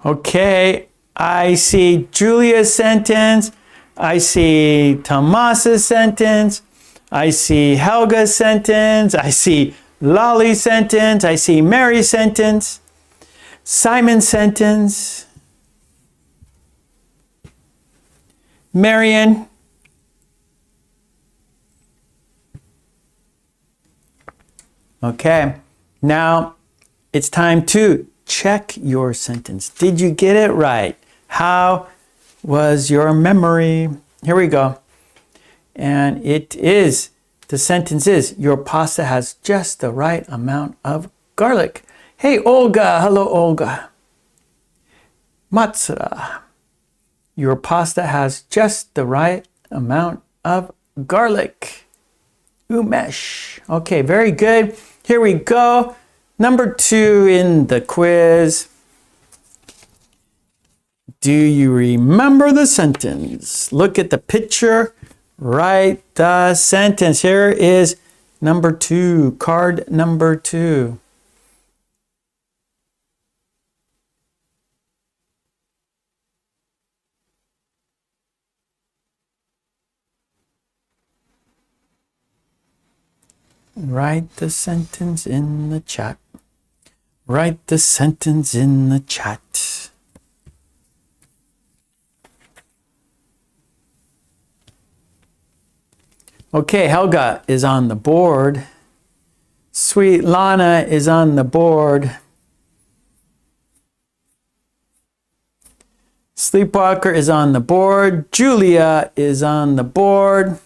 Okay, I see Julia's sentence. I see Tomas's sentence. I see Helga's sentence. I see Lolly's sentence. I see Mary's sentence. Simon's sentence. Marion. Okay, now it's time to check your sentence. Did you get it right? How was your memory? Here we go. And the sentence is, your pasta has just the right amount of garlic. Hey, Olga. Hello, Olga. Matsura. Your pasta has just the right amount of garlic. Umesh. Okay, very good. Here we go. Number 2 in the quiz. Do you remember the sentence? Look at the picture. Write the sentence. Here is number 2, card number 2. Write the sentence in the chat. Write the sentence in the chat. Okay, Helga is on the board. Sweet Lana is on the board. Sleepwalker is on the board. Julia is on the board.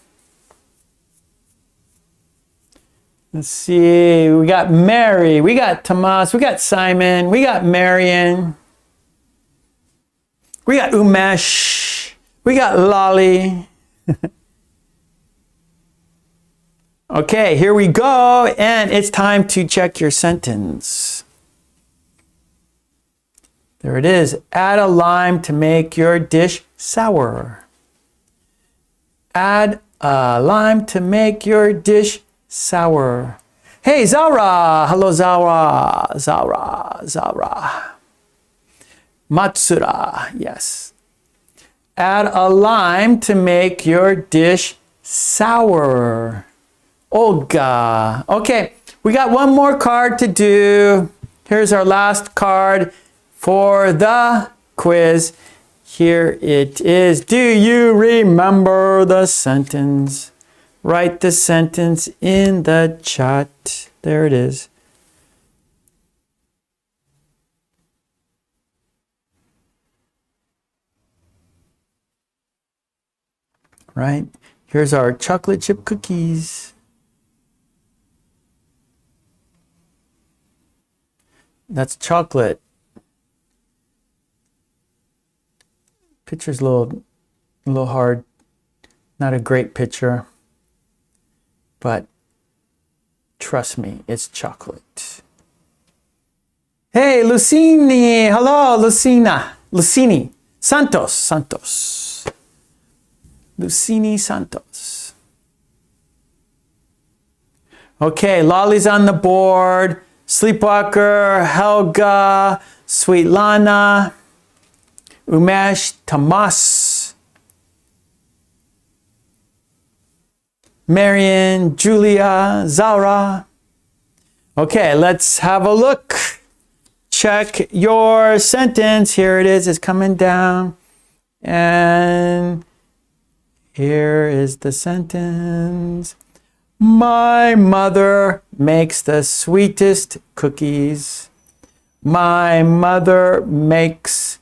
Let's see, we got Mary, we got Tomas, we got Simon, we got Marion, we got Umesh, we got Lolly. Okay, here we go, and it's time to check your sentence. There it is. Add a lime to make your dish sour. Add a lime to make your dish sour. Hey, Zara. Hello, Zara. Zara. Matsura. Yes. Add a lime to make your dish sour. Olga. Okay, we got one more card to do. Here's our last card for the quiz. Here it is. Do you remember the sentence? Write the sentence in the chat. There it is. Right? Here's our chocolate chip cookies. That's chocolate. Picture's a little hard. Not a great picture. But trust me, it's chocolate. Hey, Lucini. Hello, Lucina. Lucini. Santos. Lucini Santos. Okay, Lolly's on the board. Sleepwalker, Helga, Sweet Lana, Umesh, Tomas, Marion, Julia, Zara. Okay, let's have a look. Check your sentence. Here it is. It's coming down. And here is the sentence. My mother makes the sweetest cookies. My mother makes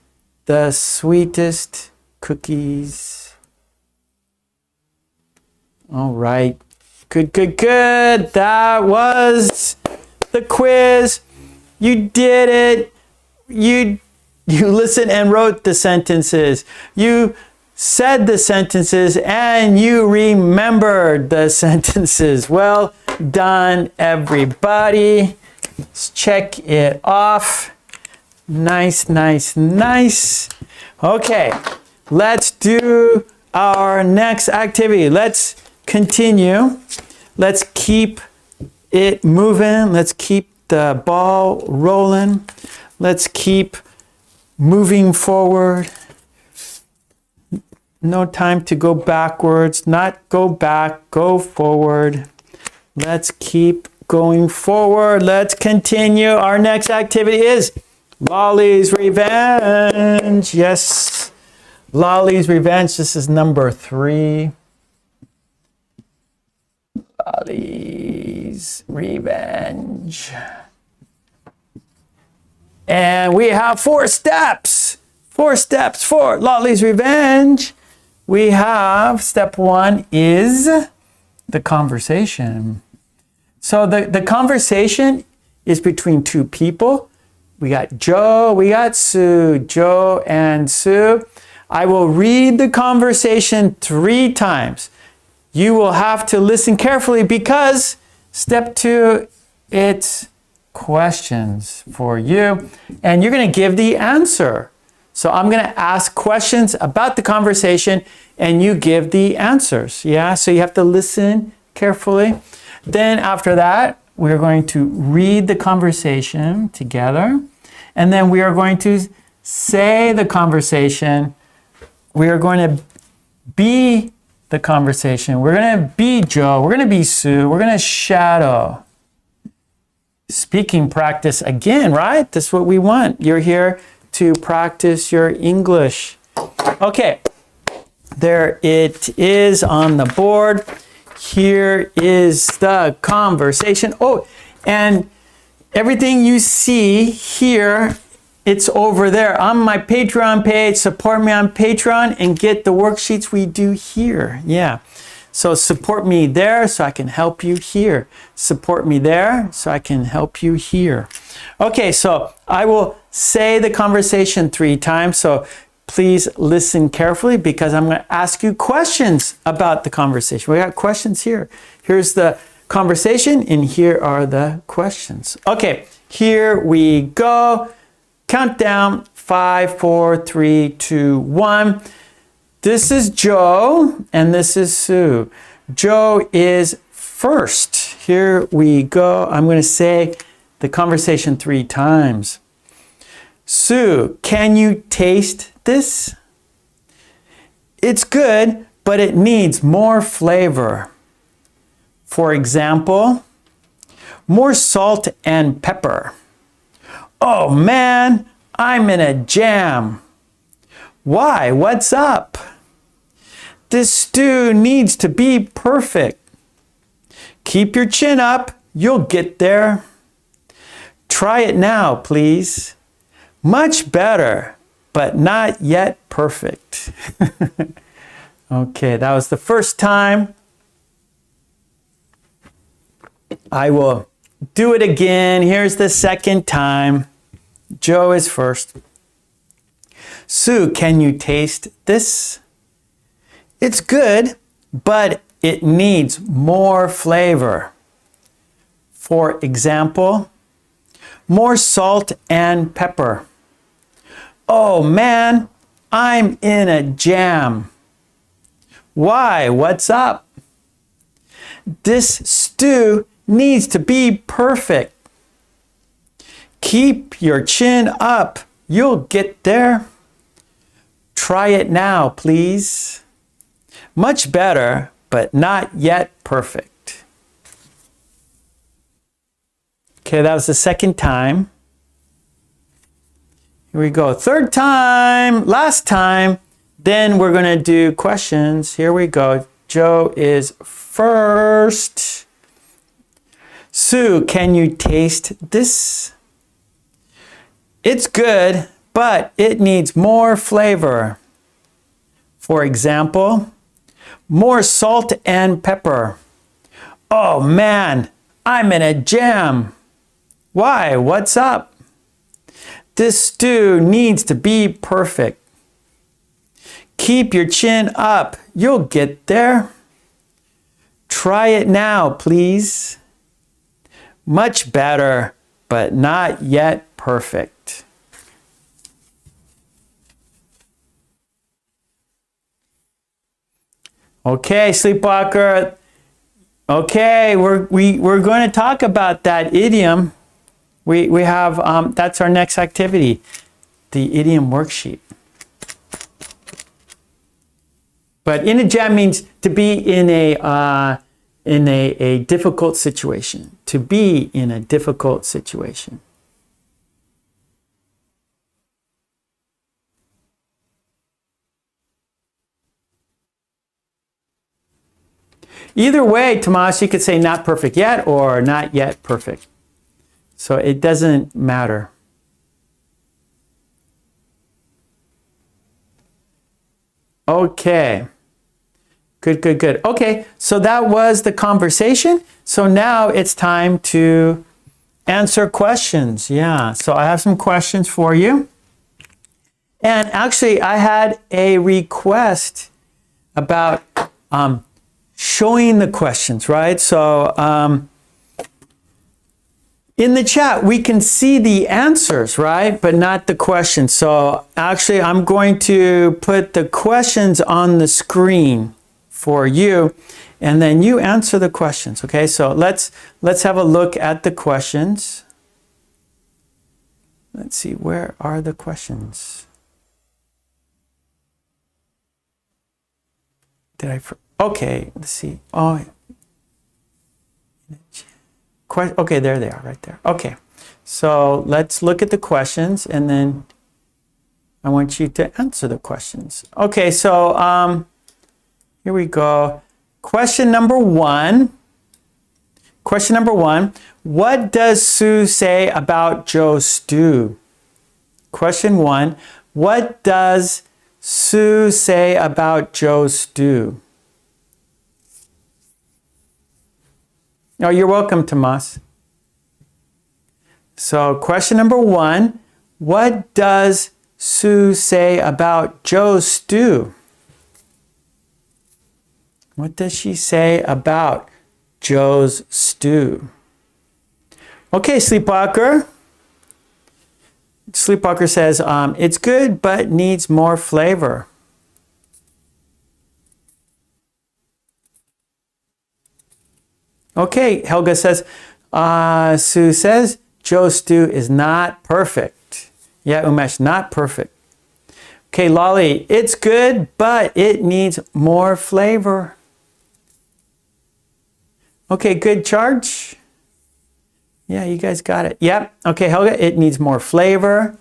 the sweetest cookies. All right. Good. That was the quiz. You did it. You listened and wrote the sentences. You said the sentences and you remembered the sentences. Well done, everybody. Let's check it off. Nice. Okay, let's do our next activity. Let's continue. Let's keep it moving. Let's keep the ball rolling. Let's keep moving forward. No time to go backwards, not go back, go forward. Let's keep going forward. Let's continue. Our next activity is Lolly's Revenge. Yes, Lolly's Revenge. This is number 3. Lolly's Revenge. And we have 4 steps. 4 steps for Lolly's Revenge. We have step 1 is the conversation. So the conversation is between 2 people. We got Joe, we got Sue. Joe and Sue. I will read the conversation 3 times. You will have to listen carefully because step 2, it's questions for you. And you're going to give the answer. So I'm going to ask questions about the conversation and you give the answers. Yeah, so you have to listen carefully. Then after that, we're going to read the conversation together. And then we are going to say the conversation. We are going to be the conversation. We're going to be Joe. We're going to be Sue. We're going to shadow. Speaking practice again, right? That's what we want. You're here to practice your English. Okay, there it is on the board. here is the conversation. Oh, and everything you see here, it's over there on my Patreon page. Support me on Patreon and get the worksheets we do here. Yeah. So support me there so I can help you here. Support me there so I can help you here. Okay, so I will say the conversation 3 times. So please listen carefully because I'm going to ask you questions about the conversation. We got questions here. Here's the conversation and here are the questions. Okay, here we go. Countdown, 5, 4, 3, 2, 1. This is Joe and this is Sue. Joe is first. Here we go. I'm going to say the conversation 3 times. Sue, can you taste this? It's good, but it needs more flavor. For example, more salt and pepper. Oh man, I'm in a jam. Why? What's up? This stew needs to be perfect. Keep your chin up. You'll get there. Try it now, please. Much better, but not yet perfect. Okay, that was the first time. I will do it again. Here's the second time. Joe is first. Sue, can you taste this? It's good, but it needs more flavor. For example, more salt and pepper. Oh man, I'm in a jam. Why? What's up? This stew needs to be perfect. Keep your chin up. You'll get there. Try it now, please. Much better, but not yet perfect. Okay, that was the second time. Here we go. Third time, last time. Then we're going to do questions. Here we go. Joe is first. Sue, can you taste this? It's good, but it needs more flavor. For example, more salt and pepper. Oh man, I'm in a jam. Why? What's up? This stew needs to be perfect. Keep your chin up. You'll get there. Try it now, please. Much better, but not yet perfect. Okay, Sleepwalker. Okay, we're going to talk about that idiom. We have that's our next activity, the idiom worksheet. But in a jam means to be in a difficult situation. To be in a difficult situation. Either way, Tomas, you could say not perfect yet or not yet perfect. So it doesn't matter. Okay. Good, good, good. Okay, so that was the conversation. So now it's time to answer questions. Yeah, so I have some questions for you. And actually, I had a request about showing the questions, right? So in the chat, we can see the answers, right? But not the questions. So actually, I'm going to put the questions on the screen for you, and then you answer the questions, okay? So let's have a look at the questions. Let's see, where are the questions? Okay, let's see. Oh, okay, there they are, right there. Okay, so let's look at the questions, and then I want you to answer the questions. Okay, so here we go. Question number one. Question number one. What does Sue say about Joe's stew? Question one. What does Sue say about Joe's stew? Oh, you're welcome, Tomas. So question number one. What does Sue say about Joe's stew? What does she say about Joe's stew? Okay, Sleepwalker. Sleepwalker says, it's good, but needs more flavor. Okay, Helga says, Sue says, Joe's stew is not perfect. Yeah, Umesh, not perfect. Okay, Lolly, it's good, but it needs more flavor. Okay, good, Charge. Yeah, you guys got it. Yep. Okay, Helga, it needs more flavor.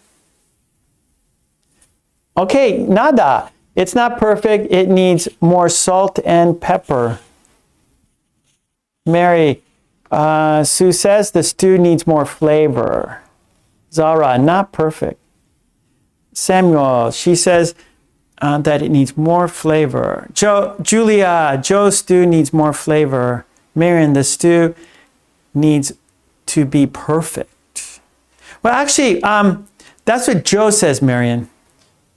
Okay, Nada, it's not perfect. It needs more salt and pepper. Mary, Sue says the stew needs more flavor. Zara, not perfect. Samuel, she says that it needs more flavor. Julia, Joe's stew needs more flavor. Marion, the stew needs to be perfect. Well, actually, that's what Joe says, Marion.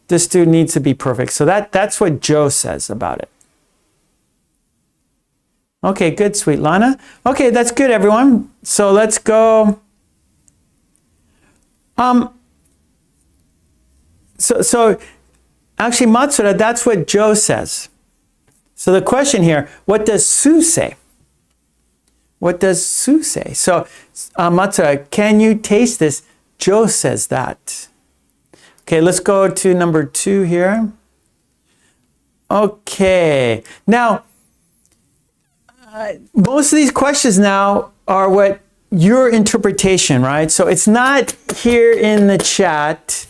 The stew needs to be perfect. So that's what Joe says about it. Okay, good, sweet Lana. Okay, that's good, everyone. So let's go. So actually, Matsura, that's what Joe says. So the question here, what does Sue say? What does Sue say? So Matsura, can you taste this? Joe says that. Okay, let's go to number 2 here. Okay, now, most of these questions now are what your interpretation, right? So it's not here in the chat.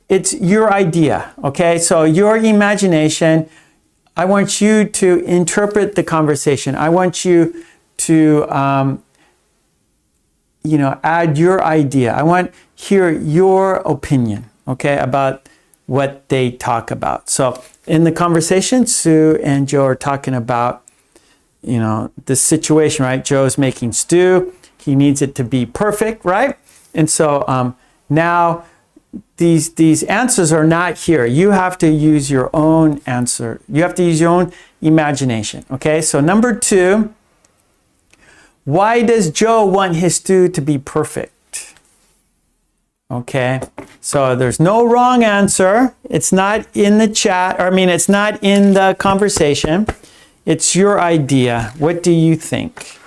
It's your idea, okay? So your imagination, I want you to interpret the conversation. I want you to, add your idea. I want to hear your opinion, okay, about what they talk about. So in the conversation, Sue and Joe are talking about, the situation, right? Joe's making stew. He needs it to be perfect, right? And so now these answers are not here. You have to use your own answer. You have to use your own imagination, okay? So number 2, why does Joe want his stew to be perfect? Okay, so there's no wrong answer. It's not in the chat, it's not in the conversation. It's your idea. What do you think?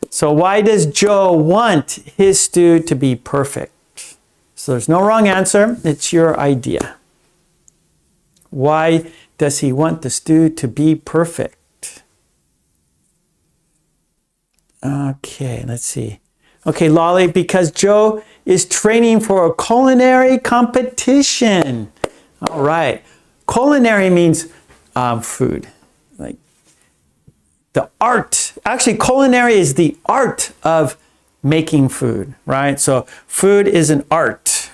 So why does Joe want his stew to be perfect? So there's no wrong answer. It's your idea. Why does he want the stew to be perfect? Okay, let's see. Okay, Lolly, because Joe is training for a culinary competition. All right. Culinary means food. Like the art. Actually, culinary is the art of making food, right? So food is an art.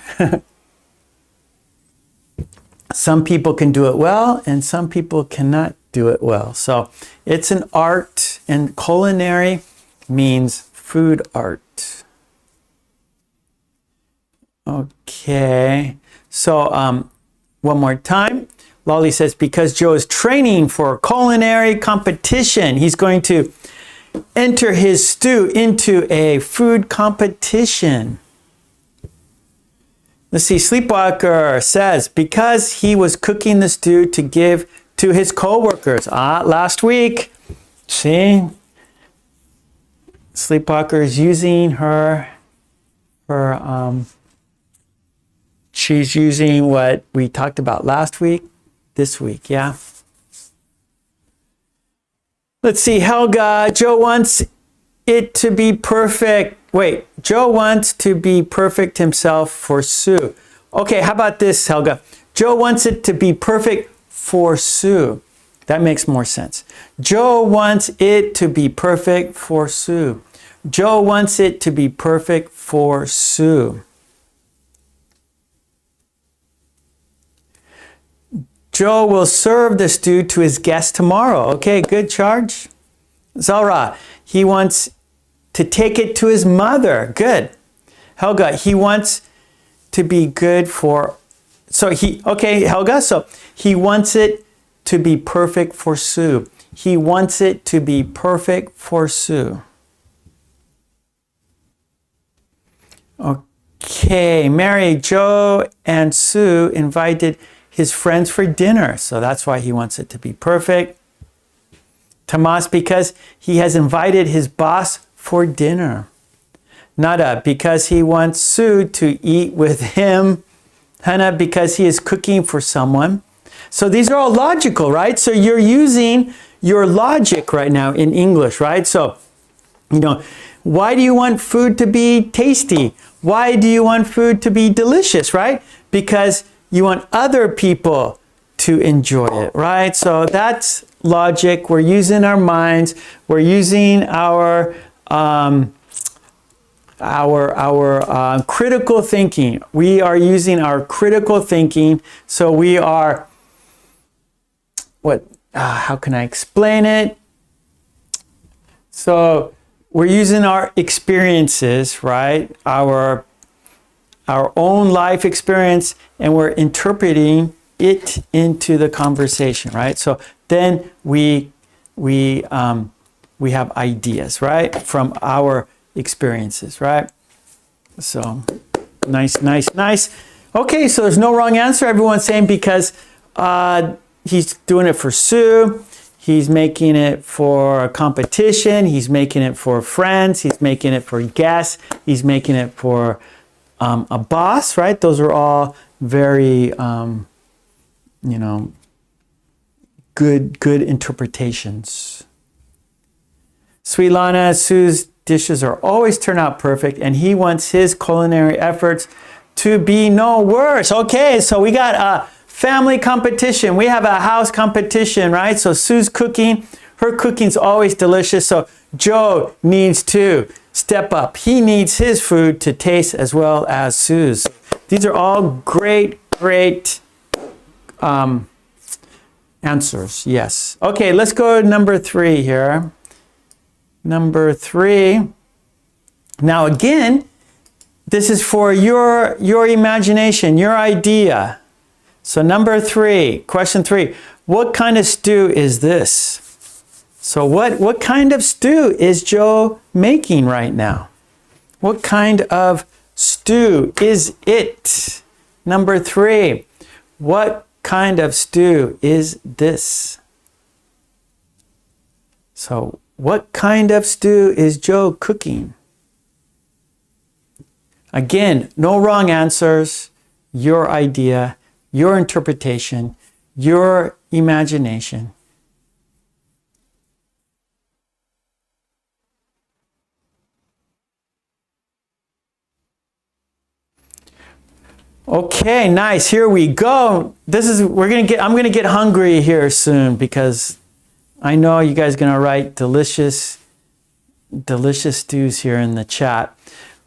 Some people can do it well and some people cannot do it well. So it's an art, and culinary means food art. Okay, so one more time. Lolly says, because Joe is training for a culinary competition, he's going to enter his stew into a food competition. Let's see, Sleepwalker says, because he was cooking the stew to give to his co-workers. Last week. See? Sleepwalker is using her she's using what we talked about last week, this week, yeah? Let's see, Helga, Joe wants it to be perfect. Wait, Joe wants to be perfect himself for Sue. Okay, how about this, Helga? Joe wants it to be perfect for Sue. That makes more sense. Joe wants it to be perfect for Sue. Joe wants it to be perfect for Sue. Joe will serve the stew to his guests tomorrow. Okay, good charge. Zara, he wants to take it to his mother. Good. Helga, he wants to be good for, Helga, so he wants it to be perfect for Sue. He wants it to be perfect for Sue. Okay, Mary, Joe, and Sue invited his friends for dinner. So that's why he wants it to be perfect. Tomas, because he has invited his boss for dinner. Nada, because he wants Sue to eat with him. Hannah, because he is cooking for someone. So these are all logical, right? So you're using your logic right now in English, right? So, why do you want food to be tasty? Why do you want food to be delicious, right? Because you want other people to enjoy it, right? So that's logic. We're using our minds. We're using our critical thinking. We are using our critical thinking. So we are, how can I explain it? So we're using our experiences, right? Our own life experience, and we're interpreting it into the conversation, right? So then we have ideas, right, from our experiences, right? So nice. Okay, so there's no wrong answer. Everyone's saying because he's doing it for Sue. He's making it for a competition. He's making it for friends. He's making it for guests. He's making it for a boss, right? Those are all very, good interpretations. Sweet Lana, Sue's dishes are always turn out perfect, and he wants his culinary efforts to be no worse. Okay, so we got a family competition. We have a house competition, right? So Sue's cooking. Her cooking's always delicious. So Joe needs to step up. He needs his food to taste as well as Sue's. These are all great answers. Yes. Okay, let's go to number 3 here. Number 3. Now again, this is for your imagination, your idea. So number 3, question 3. What kind of stew is this? So what kind of stew is Joe making right now? What kind of stew is it? Number 3. What kind of stew is this? So what kind of stew is Joe cooking? Again, no wrong answers. Your idea, your interpretation, your imagination. Okay, nice. Here we go. I'm gonna get hungry here soon because I know you guys are gonna write delicious stews here in the chat.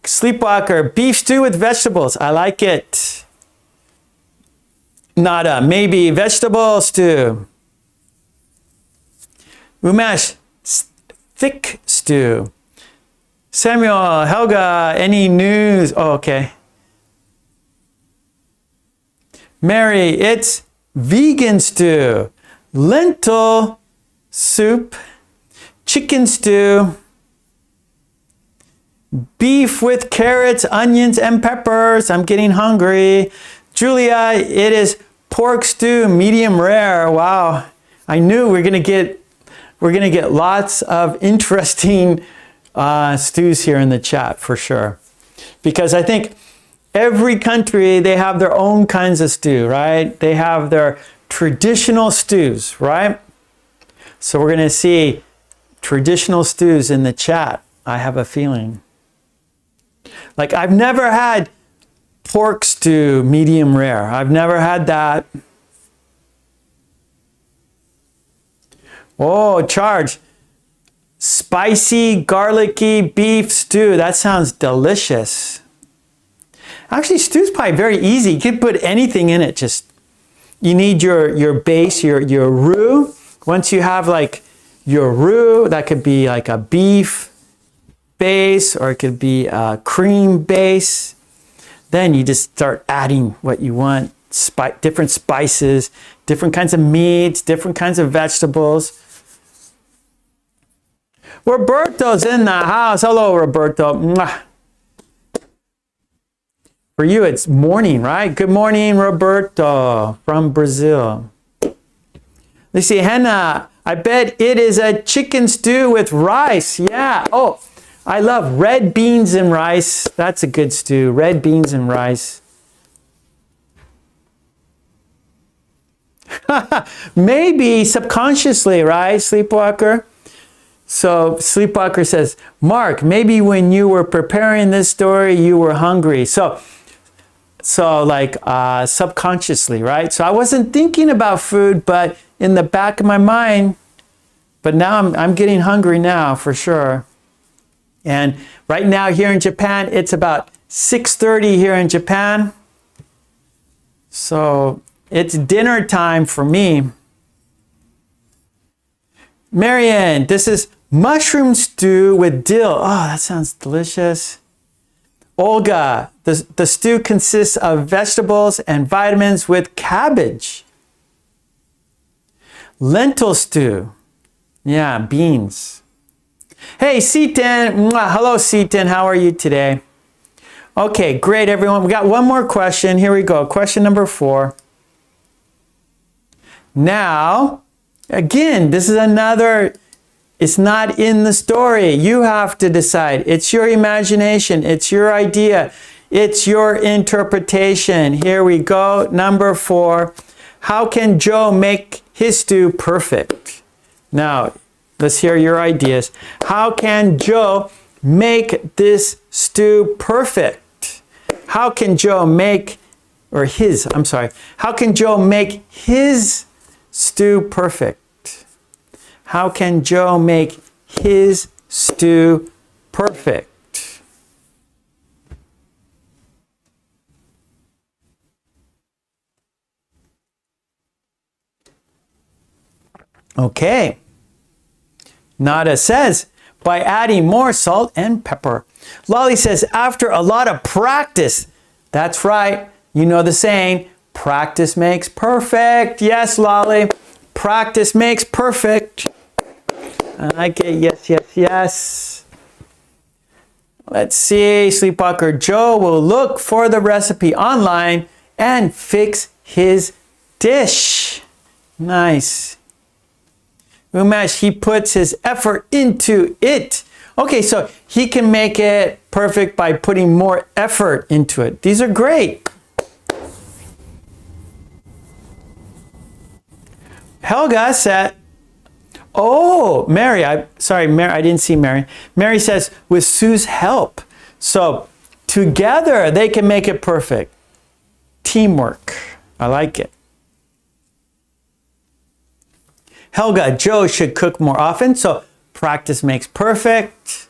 Sleepwalker, beef stew with vegetables. I like it. Nada, maybe vegetable stew. Umesh, thick stew. Samuel, Helga, any news? Oh, okay. Mary, it's vegan stew. Lentil soup. Chicken stew. Beef with carrots, onions, and peppers. I'm getting hungry. Julia, it is pork stew, medium rare. Wow. I knew we're gonna get lots of interesting stews here in the chat for sure. Because I think every country, they have their own kinds of stew, right? They have their traditional stews, right? So we're gonna see traditional stews in the chat, I have a feeling. Like I've never had pork stew medium rare. I've never had that. Oh, Charge. Spicy, garlicky beef stew. That sounds delicious. Actually, stew's probably very easy. You can put anything in it. Just, you need your base, your roux. Once you have like your roux, that could be like a beef base or it could be a cream base. Then you just start adding what you want. Different spices, different kinds of meats, different kinds of vegetables. Roberto's in the house. Hello, Roberto. Mwah. For you, it's morning, right? Good morning, Roberto from Brazil. Let's see, Hannah. I bet it is a chicken stew with rice. Yeah. Oh, I love red beans and rice. That's a good stew. Red beans and rice. Maybe subconsciously, right, Sleepwalker? So Sleepwalker says, Mark, maybe when you were preparing this story, you were hungry. So like subconsciously, right? So I wasn't thinking about food, but in the back of my mind, but now I'm getting hungry now for sure. And right now here in Japan, it's about 6:30 here in Japan. So it's dinner time for me. Marianne, this is mushroom stew with dill. Oh, that sounds delicious. Olga, the stew consists of vegetables and vitamins with cabbage. Lentil stew. Yeah, beans. Hey, C10. Hello, C10. How are you today? Okay, great, everyone. We got one more question. Here we go. Question number 4. Now, again, this is another, it's not in the story. You have to decide. It's your imagination. It's your idea. It's your interpretation. Here we go. Number 4. How can Joe make his stew perfect? Now, let's hear your ideas. How can Joe make this stew perfect? How can Joe make, how can Joe make his stew perfect? How can Joe make his stew perfect? Okay. Nada says, by adding more salt and pepper. Lolly says, after a lot of practice. That's right. You know the saying, practice makes perfect. Yes, Lolly. Practice makes perfect. I like it. Yes, yes, yes. Let's see. Sleepwalker Joe will look for the recipe online and fix his dish. Nice. Umesh, he puts his effort into it. Okay, so he can make it perfect by putting more effort into it. These are great. Helga said, oh, Mary, Mary, I didn't see Mary. Mary says, with Sue's help. So together they can make it perfect. Teamwork. I like it. Helga, Joe should cook more often, so practice makes perfect.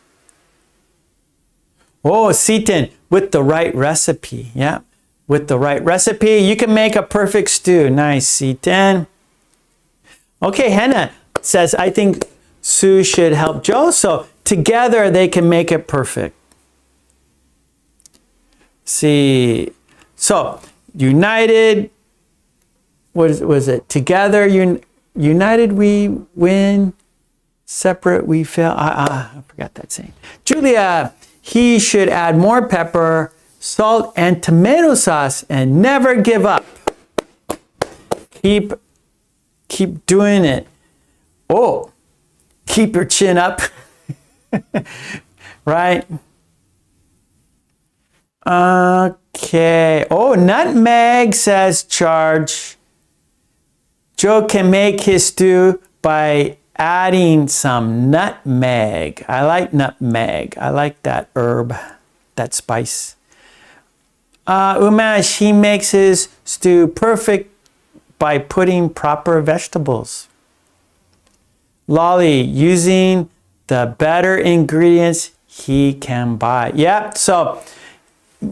Oh, Seaton, with the right recipe. Yeah, with the right recipe, you can make a perfect stew. Nice, Seaton. Okay, Hannah says, I think Sue should help Joe, so together they can make it perfect. See, so united, what was it? Together, united we win, separate we fail. I forgot that saying. Julia, he should add more pepper, salt, and tomato sauce and never give up. Keep doing it. Oh, keep your chin up. Right? Okay. Oh, nutmeg, says Charge. Joe can make his stew by adding some nutmeg. I like nutmeg. I like that herb, that spice. Umesh, he makes his stew perfect by putting proper vegetables. Lolly, using the better ingredients he can buy. Yep, so,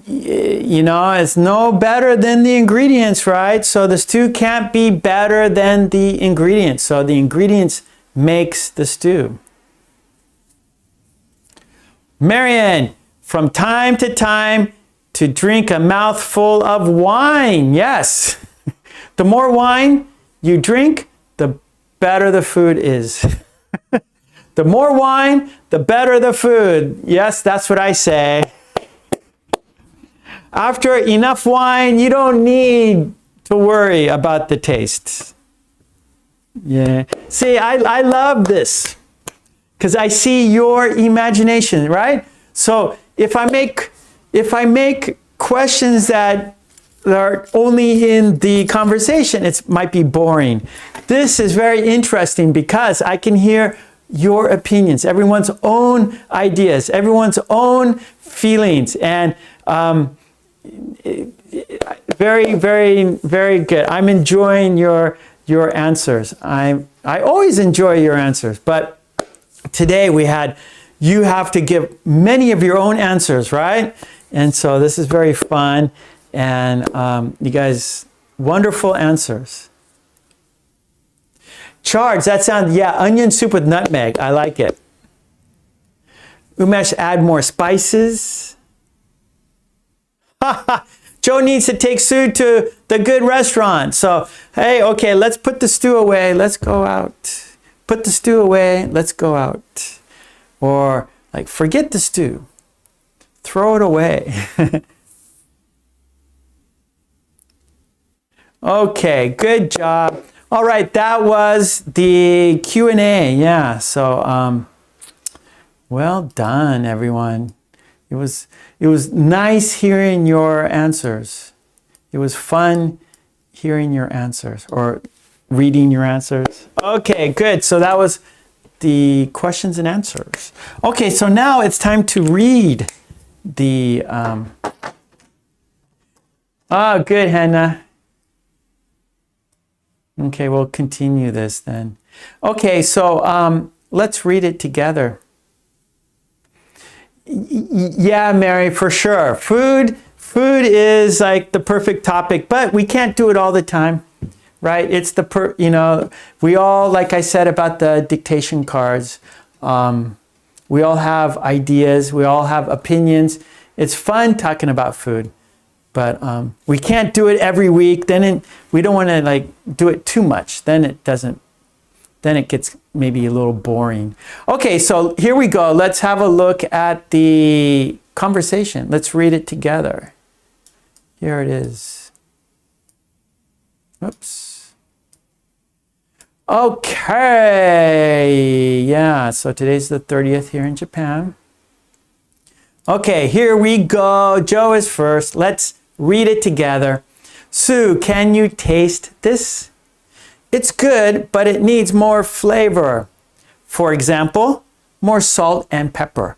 you know, it's no better than the ingredients, right? So the stew can't be better than the ingredients. So the ingredients makes the stew. Marian, from time to time to drink a mouthful of wine. Yes. The more wine you drink, the better the food is. The more wine, the better the food. Yes, that's what I say. After enough wine, you don't need to worry about the taste. Yeah. See, I love this because I see your imagination, right? So if I make questions that are only in the conversation, it might be boring. This is very interesting because I can hear your opinions, everyone's own ideas, everyone's own feelings, and very, very, very good. I'm enjoying your answers. I always enjoy your answers, but today you have to give many of your own answers, right? And so this is very fun, and you guys, wonderful answers. Charge, that sounds, yeah, onion soup with nutmeg. I like it. Umesh, add more spices. Joe needs to take Sue to the good restaurant. So, hey, okay, let's put the stew away. Let's go out. Put the stew away. Let's go out. Or, like, forget the stew. Throw it away. Okay, good job. All right, that was the Q&A. Yeah, so well done, everyone. It was nice hearing your answers. It was fun hearing your answers or reading your answers. Okay, good. So that was the questions and answers. Okay, so now it's time to read the oh, good, Hannah. Okay, we'll continue this then. Okay, so let's read it together. Yeah, Mary, for sure. Food is like the perfect topic, but we can't do it all the time, right? It's we all, like I said about the dictation cards, we all have ideas, we all have opinions. It's fun talking about food. But we can't do it every week. Then we don't want to like do it too much. Then it gets maybe a little boring. Okay, so here we go. Let's have a look at the conversation. Let's read it together. Here it is. Oops. Okay. Yeah, so today's the 30th here in Japan. Okay, here we go. Joe is first. Let's read it together. Sue, can you taste this? It's good, but it needs more flavor. For example, more salt and pepper.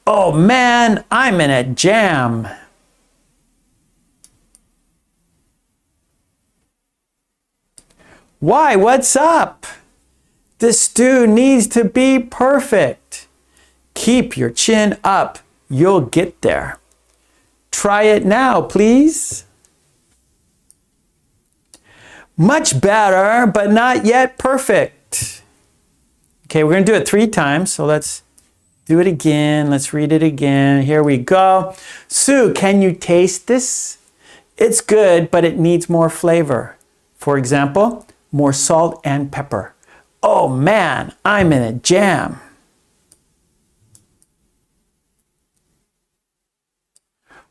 Oh man, I'm in a jam. Why, what's up? This stew needs to be perfect. Keep your chin up. You'll get there. Try it now, please. Much better, but not yet perfect. Okay, we're going to do it 3 times, so let's do it again. Let's read it again. Here we go. Sue, can you taste this? It's good, but it needs more flavor. For example, more salt and pepper. Oh man, I'm in a jam.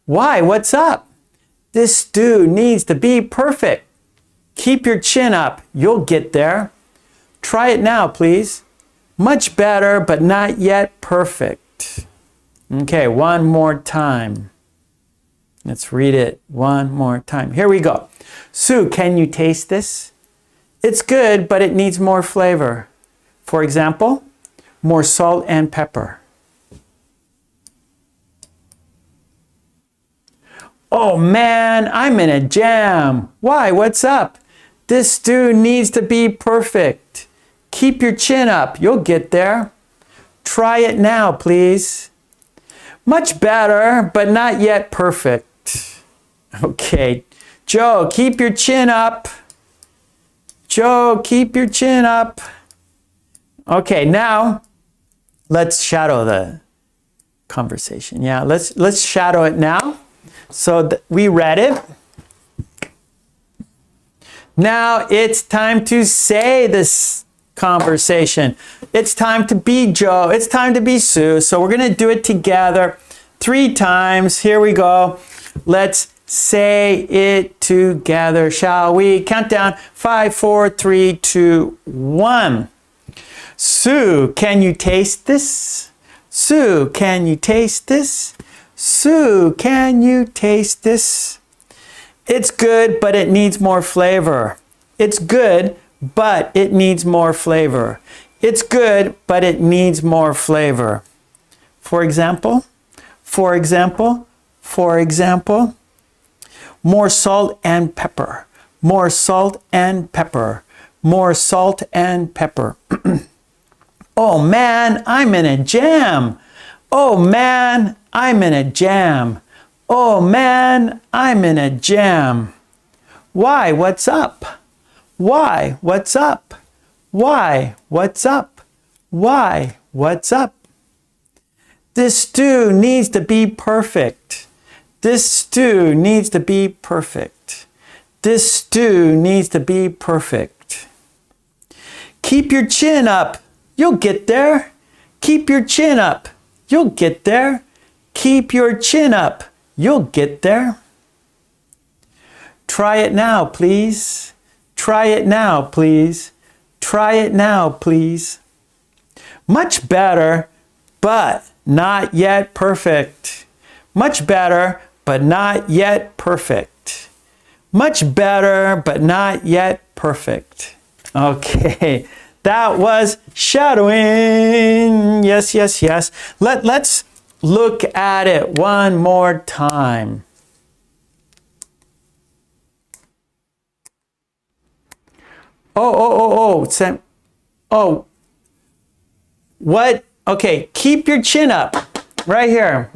Why? What's up? This stew needs to be perfect. Keep your chin up. You'll get there. Try it now, please. Much better, but not yet perfect. Okay, one more time. Let's read it one more time. Here we go. Sue, can you taste this? It's good, but it needs more flavor. For example, more salt and pepper. Oh man, I'm in a jam. Why? What's up? This stew needs to be perfect. Keep your chin up. You'll get there. Try it now, please. Much better, but not yet perfect. Okay. Joe, keep your chin up. Joe, keep your chin up. Okay, now let's shadow the conversation. Yeah, let's shadow it now. So we read it. Now it's time to say this conversation. It's time to be Joe. It's time to be Sue. So we're going to do it together 3 times. Here we go. Let's say it together, shall we? Count down. 5, 4, 3, 2, 1. Sue, can you taste this? Sue, can you taste this? Sue, can you taste this? It's good, but it needs more flavor. It's good, but it needs more flavor. It's good, but it needs more flavor. For example, for example, for example, more salt and pepper. More salt and pepper. More salt and pepper. Oh man, I'm in a jam. Oh man, I'm in a jam. Oh man, I'm in a jam. Why, what's up? Why, what's up? Why, what's up? Why, what's up? This stew needs to be perfect. This stew needs to be perfect. This stew needs to be perfect. Keep your chin up. You'll get there. Keep your chin up. You'll get there. Keep your chin up. You'll get there. Try it now, please. Try it now, please. Try it now, please. Much better, but not yet perfect. Much better, but not yet perfect. Much better, but not yet perfect. Okay, that was shadowing. Yes, yes, yes. Let's look at it one more time. Oh, what? Okay, keep your chin up right here.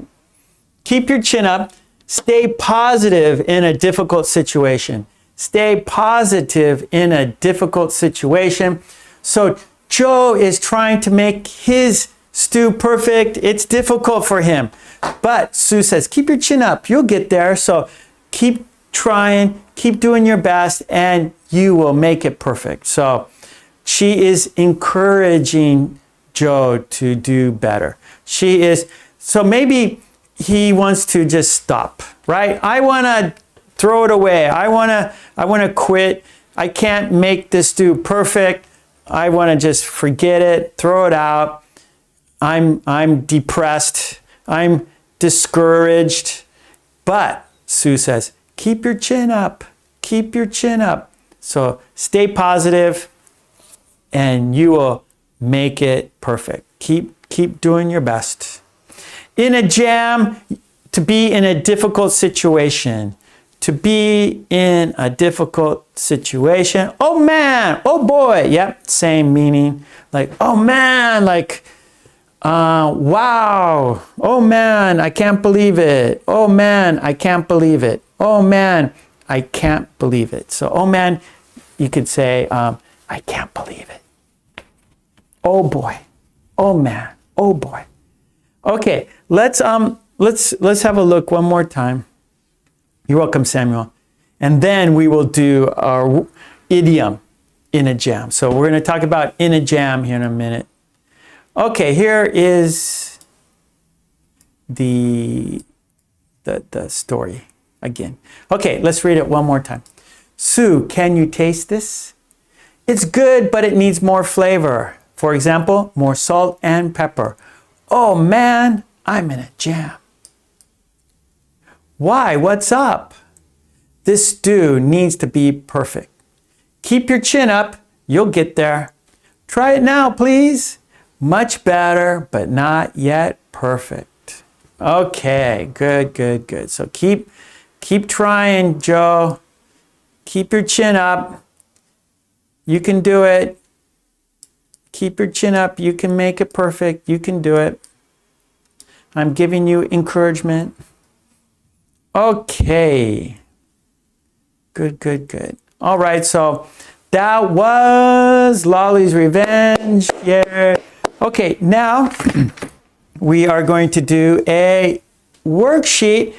Keep your chin up. Stay positive in a difficult situation. Stay positive in a difficult situation. So Joe is trying to make his stew perfect. It's difficult for him. But Sue says, keep your chin up. You'll get there. So keep trying, keep doing your best, and you will make it perfect. So she is encouraging Joe to do better. She is, so maybe he wants to just stop, right? I want to throw it away. I want to quit. I can't make this stew perfect. I want to just forget it, throw it out. I'm depressed. I'm discouraged. But Sue says, keep your chin up. Keep your chin up. So stay positive and you will make it perfect. Keep doing your best. In a jam, to be in a difficult situation. To be in a difficult situation. Oh man, oh boy. Yep, same meaning. Like, oh man, like, wow. Oh man, I can't believe it. Oh man, I can't believe it. Oh man, I can't believe it. So, oh man, you could say, I can't believe it. Oh boy. Oh man. Oh boy. Okay, let's have a look one more time. You're welcome, Samuel. And then we will do our idiom in a jam. So we're going to talk about in a jam here in a minute. Okay, here is the story again. Okay, let's read it one more time. Sue, can you taste this? It's good, but it needs more flavor. For example, more salt and pepper. Oh man, I'm in a jam. Why? What's up? This stew needs to be perfect. Keep your chin up. You'll get there. Try it now, please. Much better, but not yet perfect. Okay, good, good, good. So keep trying, Joe. Keep your chin up. You can do it. Keep your chin up. You can make it perfect. You can do it. I'm giving you encouragement. Okay. Good, good, good. All right, so that was Lolly's Revenge. Yeah. Okay, now we are going to do a worksheet,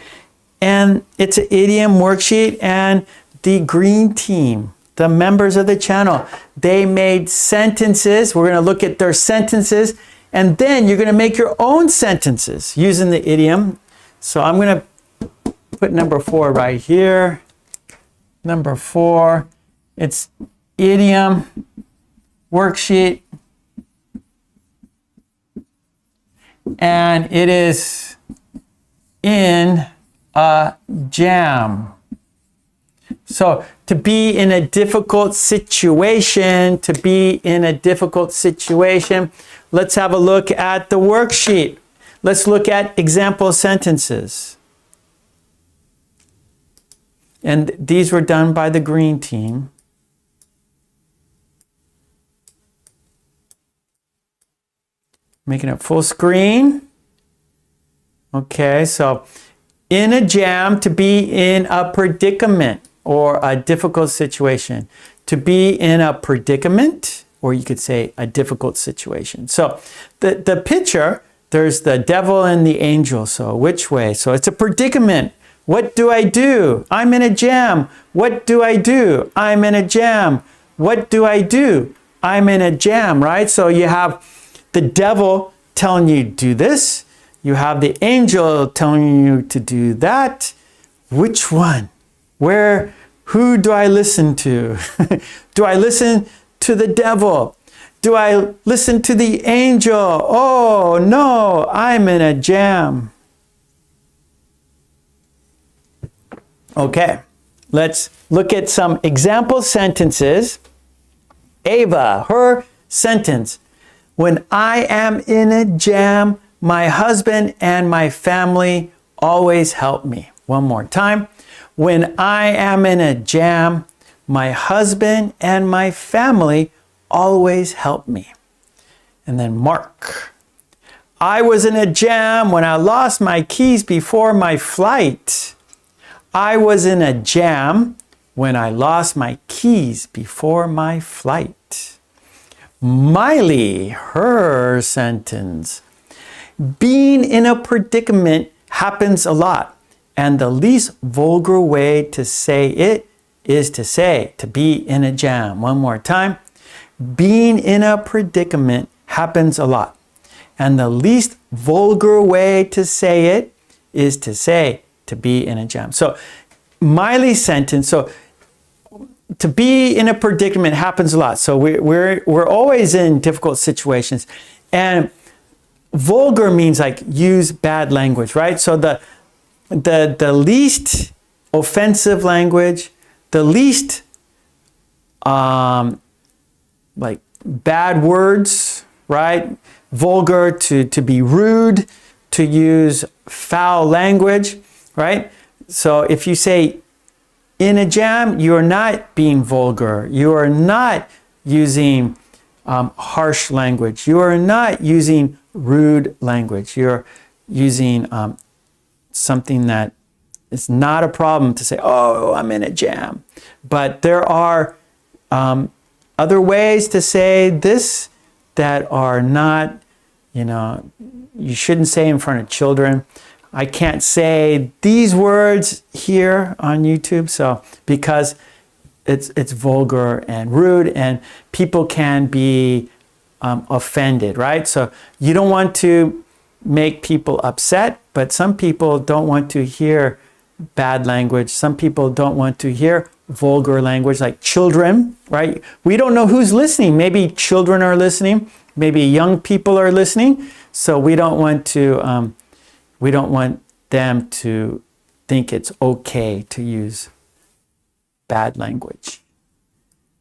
and it's an idiom worksheet, and the green team, the members of the channel, they made sentences. We're going to look at their sentences, and then you're going to make your own sentences using the idiom. So I'm going to put number 4 right here. Number 4, it's idiom worksheet, and it is in a jam. So to be in a difficult situation, let's have a look at the worksheet. Let's look at example sentences. And these were done by the green team. Making it full screen. Okay, so in a jam, to be in a predicament or a difficult situation. To be in a predicament, or you could say a difficult situation. So the picture, there's the devil and the angel. So which way? So it's a predicament. What do I do? I'm in a jam. What do I do? I'm in a jam. What do I do? I'm in a jam, right? So you have the devil telling you do this. You have the angel telling you to do that. Which one? Who do I listen to? Do I listen to the devil? Do I listen to the angel? Oh no, I'm in a jam. Okay, let's look at some example sentences. Ava, her sentence. When I am in a jam, my husband and my family always help me. One more time. When I am in a jam, my husband and my family always help me. And then Mark. I was in a jam when I lost my keys before my flight. I was in a jam when I lost my keys before my flight. Miley, her sentence. Being in a predicament happens a lot, and the least vulgar way to say it is to say to be in a jam. One more time. Being in a predicament happens a lot, and the least vulgar way to say it is to say to be in a jam. So Miley's sentence, so to be in a predicament happens a lot. So we're always in difficult situations, and vulgar means like use bad language, right? So the least offensive language, the least like bad words, right? Vulgar, to be rude, to use foul language, right? So if you say in a jam, you are not being vulgar. You are not using harsh language. You are not using rude language. You're using something that is not a problem to say, oh, I'm in a jam. But there are other ways to say this that are not, you shouldn't say in front of children. I can't say these words here on YouTube, so because it's vulgar and rude, and people can be offended, right? So you don't want to make people upset, but some people don't want to hear bad language. Some people don't want to hear vulgar language, like children, right? We don't know who's listening. Maybe children are listening. Maybe young people are listening. So we don't want to. We don't want them to think it's okay to use bad language.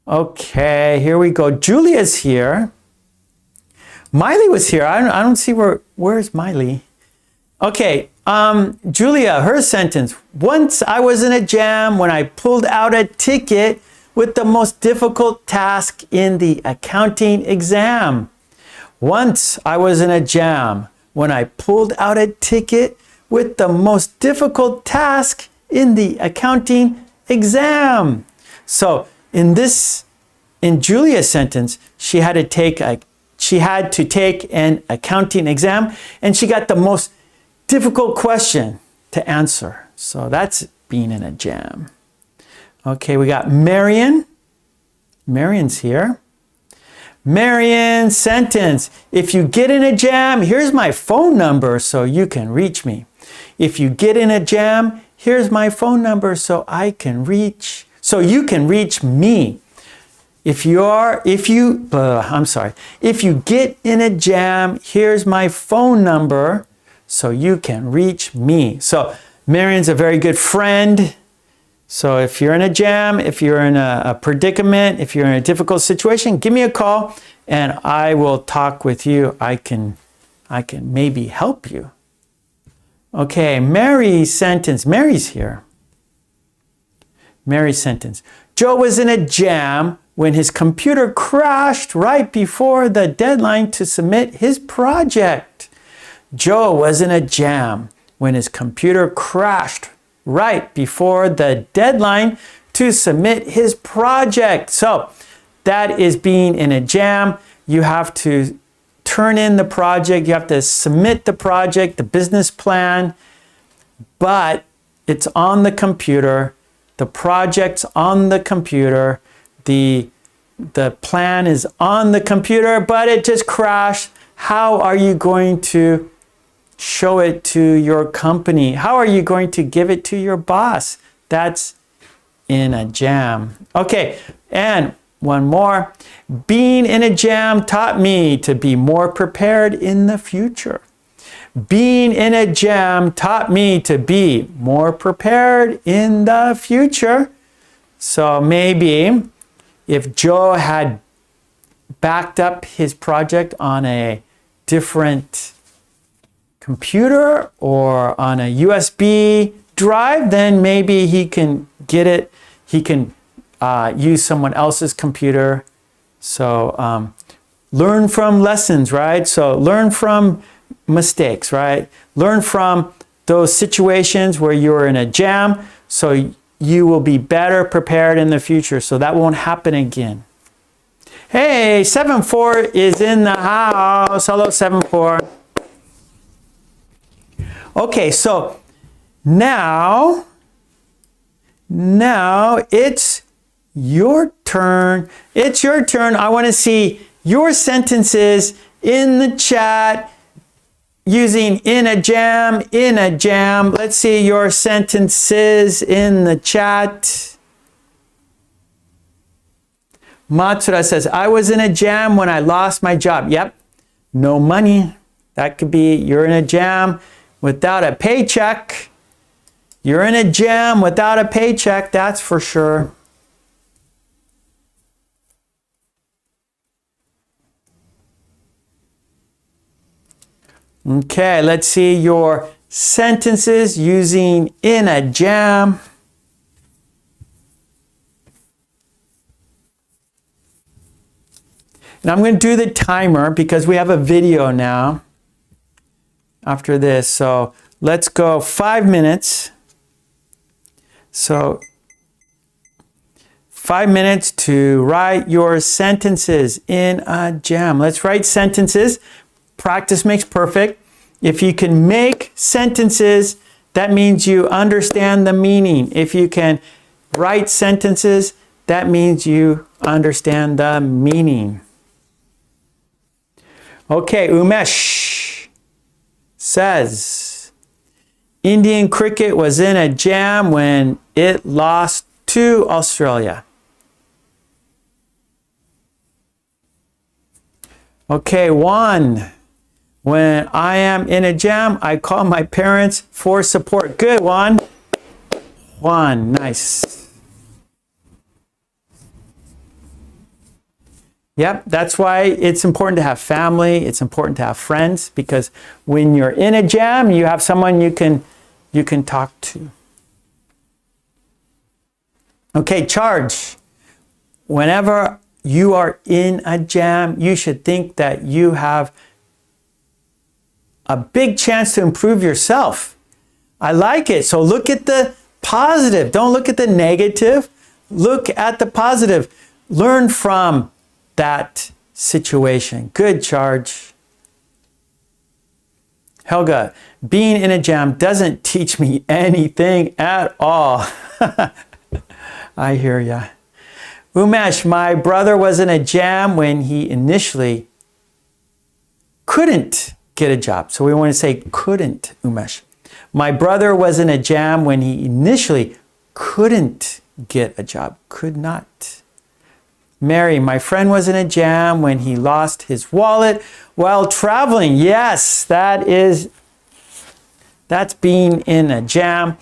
Okay, here we go. Julia's here. Miley was here. I don't see where's Miley? Okay, Julia, her sentence. Once I was in a jam when I pulled out a ticket with the most difficult task in the accounting exam? Once I was in a jam when I pulled out a ticket with the most difficult task in the accounting exam. So in Julia's sentence, she had to take an accounting exam, and she got the most difficult question to answer. So that's being in a jam. Okay, we got Marion. Marion's here. Marion's sentence. If you get in a jam, here's my phone number so you can reach me. If you get in a jam, here's my phone number so you can reach me. If you get in a jam, here's my phone number so you can reach me. So Marion's a very good friend. So if you're in a jam, if you're in a predicament, if you're in a difficult situation, give me a call and I will talk with you. I can maybe help you. Okay, Mary's sentence. Mary's here. Mary's sentence. Joe was in a jam when his computer crashed right before the deadline to submit his project. Joe was in a jam when his computer crashed right before the deadline to submit his project. So that is being in a jam. You have to turn in the project. You have to submit the project, the business plan, but it's on the computer. The project's on the computer. The plan is on the computer, but it just crashed. How are you going to show it to your company? How are you going to give it to your boss? That's in a jam. Okay, and one more. Being in a jam taught me to be more prepared in the future. Being in a jam taught me to be more prepared in the future. So maybe if Joe had backed up his project on a different computer or on a USB drive, then maybe he can get it. He can use someone else's computer. So learn from lessons, right? So learn from mistakes, right? Learn from those situations where you're in a jam so you will be better prepared in the future so that won't happen again. Hey, 7-4 is in the house. Hello, 7-4. Okay, so now it's your turn. It's your turn. I want to see your sentences in the chat using in a jam, in a jam. Let's see your sentences in the chat. Matsura says, I was in a jam when I lost my job. Yep, no money. That could be you're in a jam without a paycheck. You're in a jam without a paycheck, that's for sure. Okay, let's see your sentences using in a jam. And I'm going to do the timer because we have a video now after this. So let's go 5 minutes. So 5 minutes to write your sentences in a jam. Let's write sentences. Practice makes perfect. If you can make sentences, that means you understand the meaning. If you can write sentences, that means you understand the meaning. Okay, Umesh says, Indian cricket was in a jam when it lost to Australia. Okay, Juan. When I am in a jam, I call my parents for support. Good, Juan. Juan, nice. Yep, that's why it's important to have family. It's important to have friends because when you're in a jam, you have someone you can talk to. Okay, charge. whenever you are in a jam, you should think that you have a big chance to improve yourself. I like it. So look at the positive. Don't look at the negative. Look at the positive. Learn from that situation. Good charge. Helga, being in a jam doesn't teach me anything at all. I hear ya. Umesh, my brother was in a jam when he initially couldn't get a job. So we want to say couldn't, Umesh. My brother was in a jam when he initially couldn't get a job. Could not. Mary, my friend was in a jam when he lost his wallet while traveling. Yes, that's being in a jam.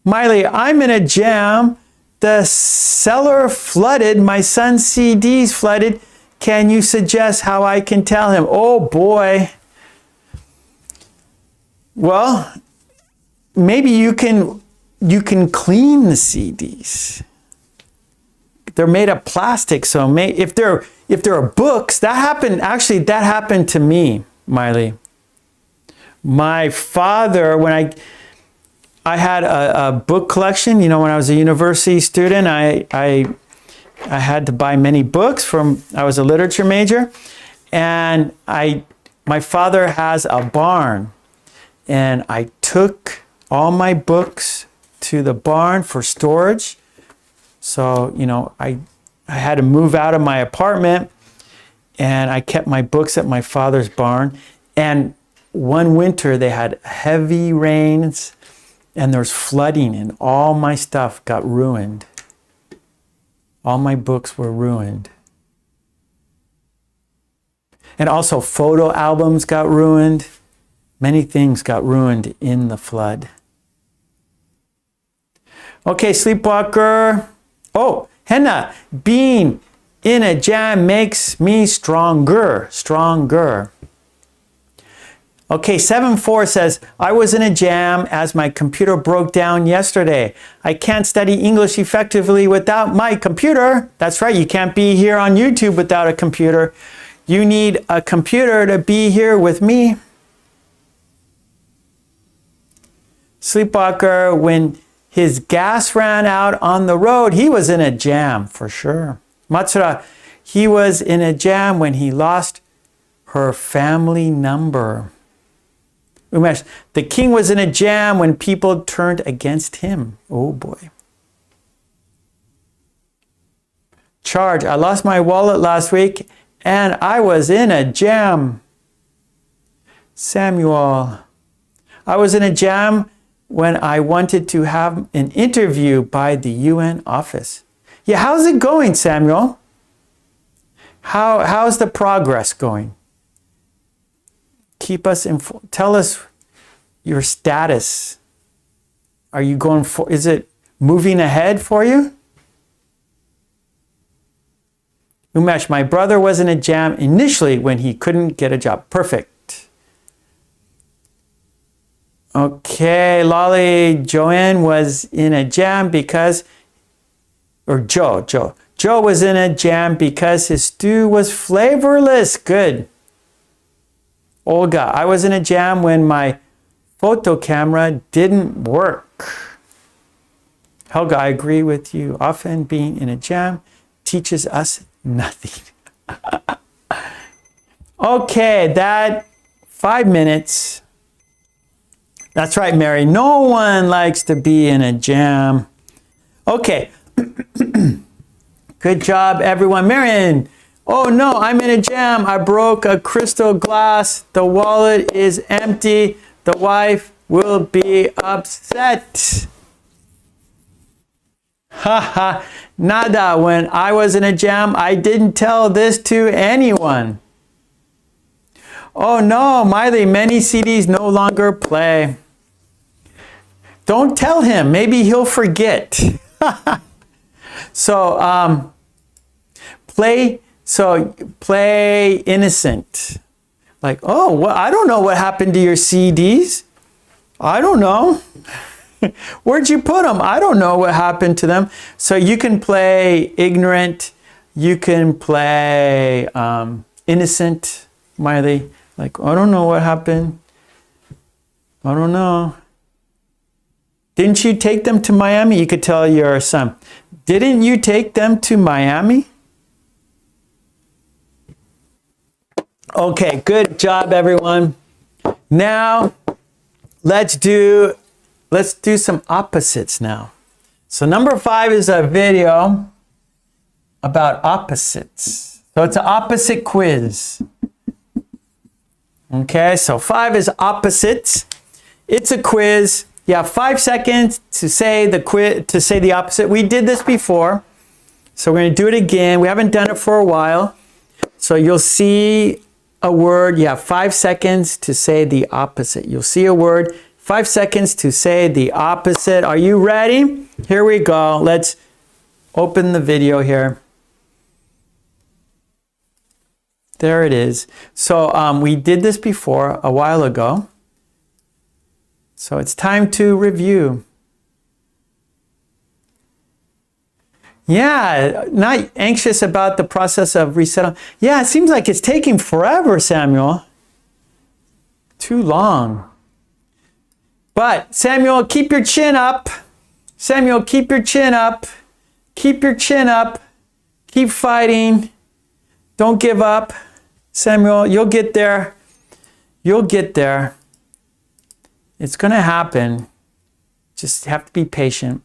Miley, I'm in a jam. The cellar flooded. My son's CDs flooded. Can you suggest how I can tell him? Oh boy. Well, maybe you can clean the CDs. They're made of plastic, so if there are books, that happened to me, Miley. My father, when I had a book collection, when I was a university student, I had to buy many books I was a literature major, and my father has a barn, and I took all my books to the barn for storage. So, I had to move out of my apartment, and I kept my books at my father's barn. And one winter they had heavy rains and there's flooding, and all my stuff got ruined. All my books were ruined. And also photo albums got ruined. Many things got ruined in the flood. Okay, Sleepwalker. Oh, Henna, being in a jam makes me stronger. Okay, 7-4 says, I was in a jam as my computer broke down yesterday. I can't study English effectively without my computer. That's right, you can't be here on YouTube without a computer. You need a computer to be here with me. Sleepwalker, when his gas ran out on the road, he was in a jam for sure. Matsura, he was in a jam when he lost her family number. Umesh, the king was in a jam when people turned against him. Oh boy. Charge, I lost my wallet last week and I was in a jam. Samuel, I was in a jam when I wanted to have an interview by the UN office. Yeah, how's it going, Samuel? How's the progress going? Keep us informed. Tell us your status. Are you going for, is it moving ahead for you? Umesh, my brother was in a jam initially when he couldn't get a job. Perfect. Okay, Lolly, Joanne was in a jam because, or Joe was in a jam because his stew was flavorless. Good. Olga, I was in a jam when my photo camera didn't work. Helga, I agree with you. Often being in a jam teaches us nothing. Okay, that 5 minutes. That's right, Mary. No one likes to be in a jam. Okay. Good job, everyone. Marion. Oh no, I'm in a jam. I broke a crystal glass. The wallet is empty. The wife will be upset. Haha. Nada. When I was in a jam, I didn't tell this to anyone. Oh no, Miley, many CDs no longer play. Don't tell him. Maybe he'll forget. So, play innocent. Like, oh, well, I don't know what happened to your CDs. I don't know. Where'd you put them? I don't know what happened to them. So you can play ignorant. You can play innocent, Miley. Like, I don't know what happened. I don't know. Didn't you take them to Miami? You could tell your son. Didn't you take them to Miami? Okay, good job, everyone. Now, let's do some opposites now. So number 5 is a video about opposites. So it's an opposite quiz. Okay, so 5 is opposites. It's a quiz. You have 5 seconds to say the opposite. We did this before, so we're going to do it again. We haven't done it for a while. So you'll see a word. You have 5 seconds to say the opposite. You'll see a word. 5 seconds to say the opposite. Are you ready? Here we go. Let's open the video here. There it is. So we did this before a while ago. So it's time to review. Yeah, not anxious about the process of resettling. Yeah, it seems like it's taking forever, Samuel. Too long. But Samuel, keep your chin up. Samuel, keep your chin up. Keep your chin up. Keep fighting. Don't give up. Samuel, you'll get there. You'll get there. It's going to happen. Just have to be patient.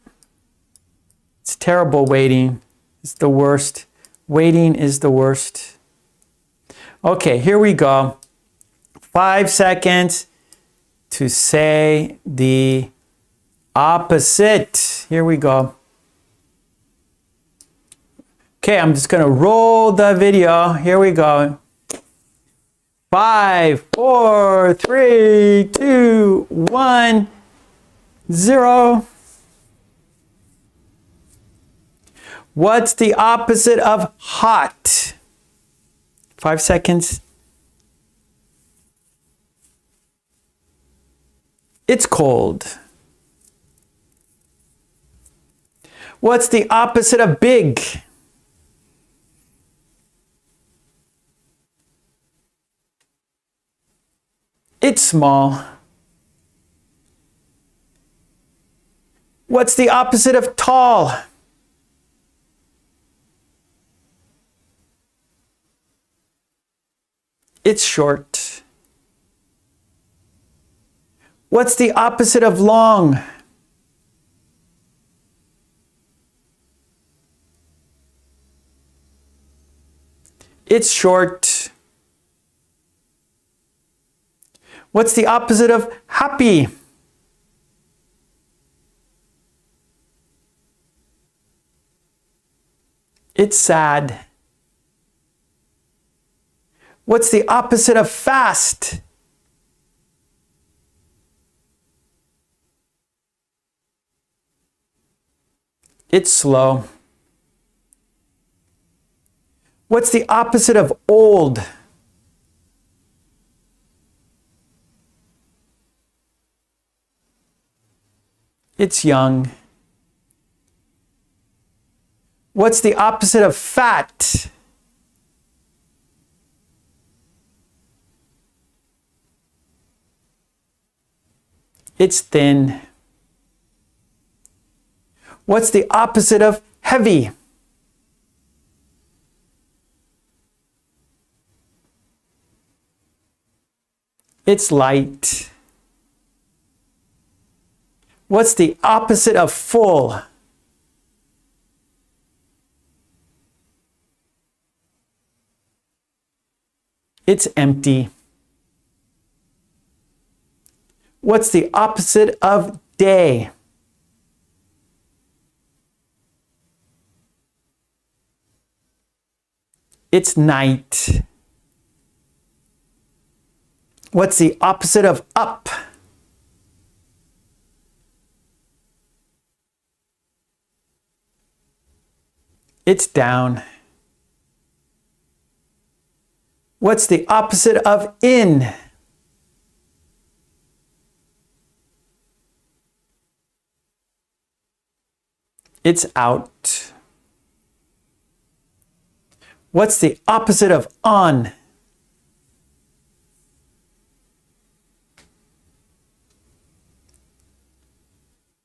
It's terrible waiting. It's the worst. Waiting is the worst. Okay, here we go. 5 seconds to say the opposite. Here we go. Okay, I'm just going to roll the video. Here we go. 5, 4, 3, 2, 1, 0. What's the opposite of hot? 5 seconds. It's cold. What's the opposite of big? It's small. What's the opposite of tall? It's short. What's the opposite of long? It's short. What's the opposite of happy? It's sad. What's the opposite of fast? It's slow. What's the opposite of old? It's young. What's the opposite of fat? It's thin. What's the opposite of heavy? It's light. What's the opposite of full? It's empty. What's the opposite of day? It's night. What's the opposite of up? It's down. What's the opposite of in? It's out. What's the opposite of on?